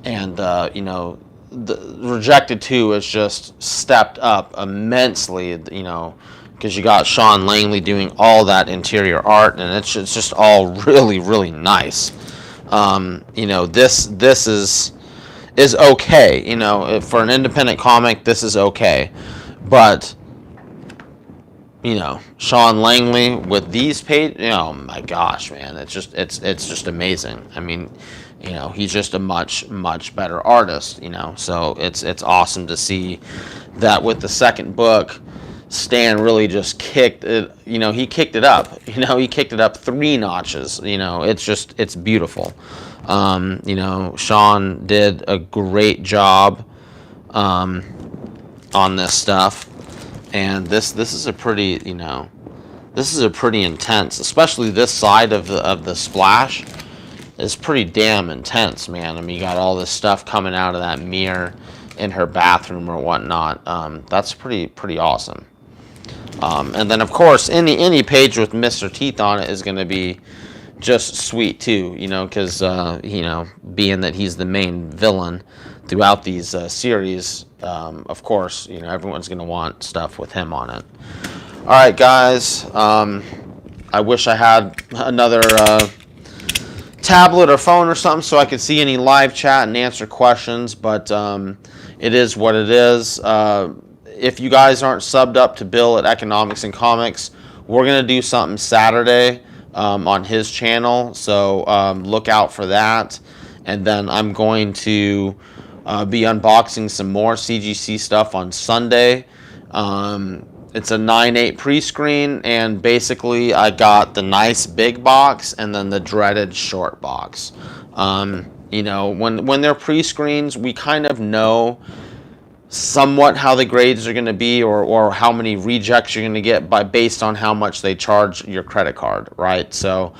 And, the Rejected 2 has just stepped up immensely, because you got Sean Langley doing all that interior art, and it's just all really, really nice. This is okay. For an independent comic, this is okay. But, Sean Langley with these pages, oh my gosh, man, it's just amazing. I mean, he's just a much, much better artist, so it's awesome to see that with the second book, Stan really just kicked it, he kicked it up, he kicked it up 3 notches, it's beautiful. Sean did a great job on this stuff, and this is a pretty, this is a pretty intense, especially this side of the splash is pretty damn intense, man. I mean, you got all this stuff coming out of that mirror in her bathroom or whatnot. That's pretty awesome. And then, of course, any page with Mr. Teeth on it is going to be just sweet too, because being that he's the main villain throughout these series, of course, everyone's going to want stuff with him on it. All right, guys. I wish I had another tablet or phone or something so I could see any live chat and answer questions, but it is what it is. If you guys aren't subbed up to Bill at Economics and Comics, we're going to do something Saturday on his channel, so look out for that. And then I'm going to be unboxing some more CGC stuff on Sunday. It's a 9/8 pre-screen, and basically I got the nice big box and then the dreaded short box. When they're pre-screens, we kind of know somewhat how the grades are going to be, or how many rejects you're going to get based on how much they charge your credit card, right? So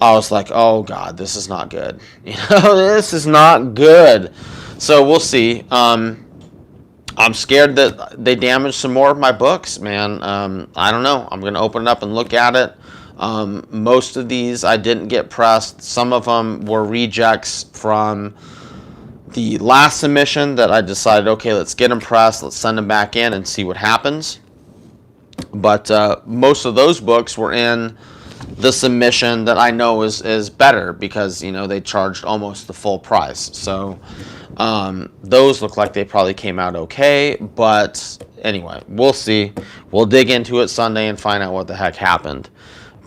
I was like, oh God, this is not good. This is not good. So we'll see. I'm scared that they damage some more of my books, man. I don't know. I'm going to open it up and look at it. Most of these I didn't get pressed. Some of them were rejects from the last submission that I decided, okay, let's get them pressed. Let's send them back in and see what happens. But most of those books were in the submission that I know is better because, they charged almost the full price. So those look like they probably came out okay, but anyway, we'll see. We'll dig into it Sunday and find out what the heck happened.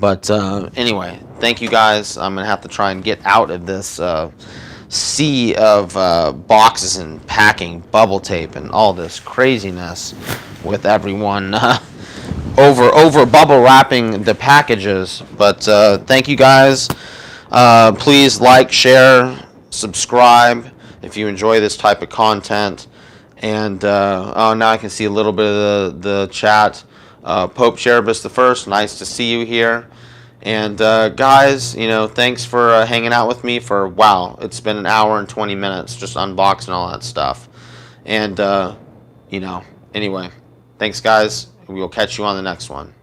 But anyway, thank you guys. I'm going to have to try and get out of this sea of boxes and packing bubble tape and all this craziness with everyone over bubble wrapping the packages. But thank you guys. Please like, share, subscribe if you enjoy this type of content. And now I can see a little bit of the chat. Pope Cherubus the First, nice to see you here. And guys, thanks for hanging out with me for, wow, it's been an hour and 20 minutes just unboxing all that stuff. And anyway, thanks guys. We will catch you on the next one.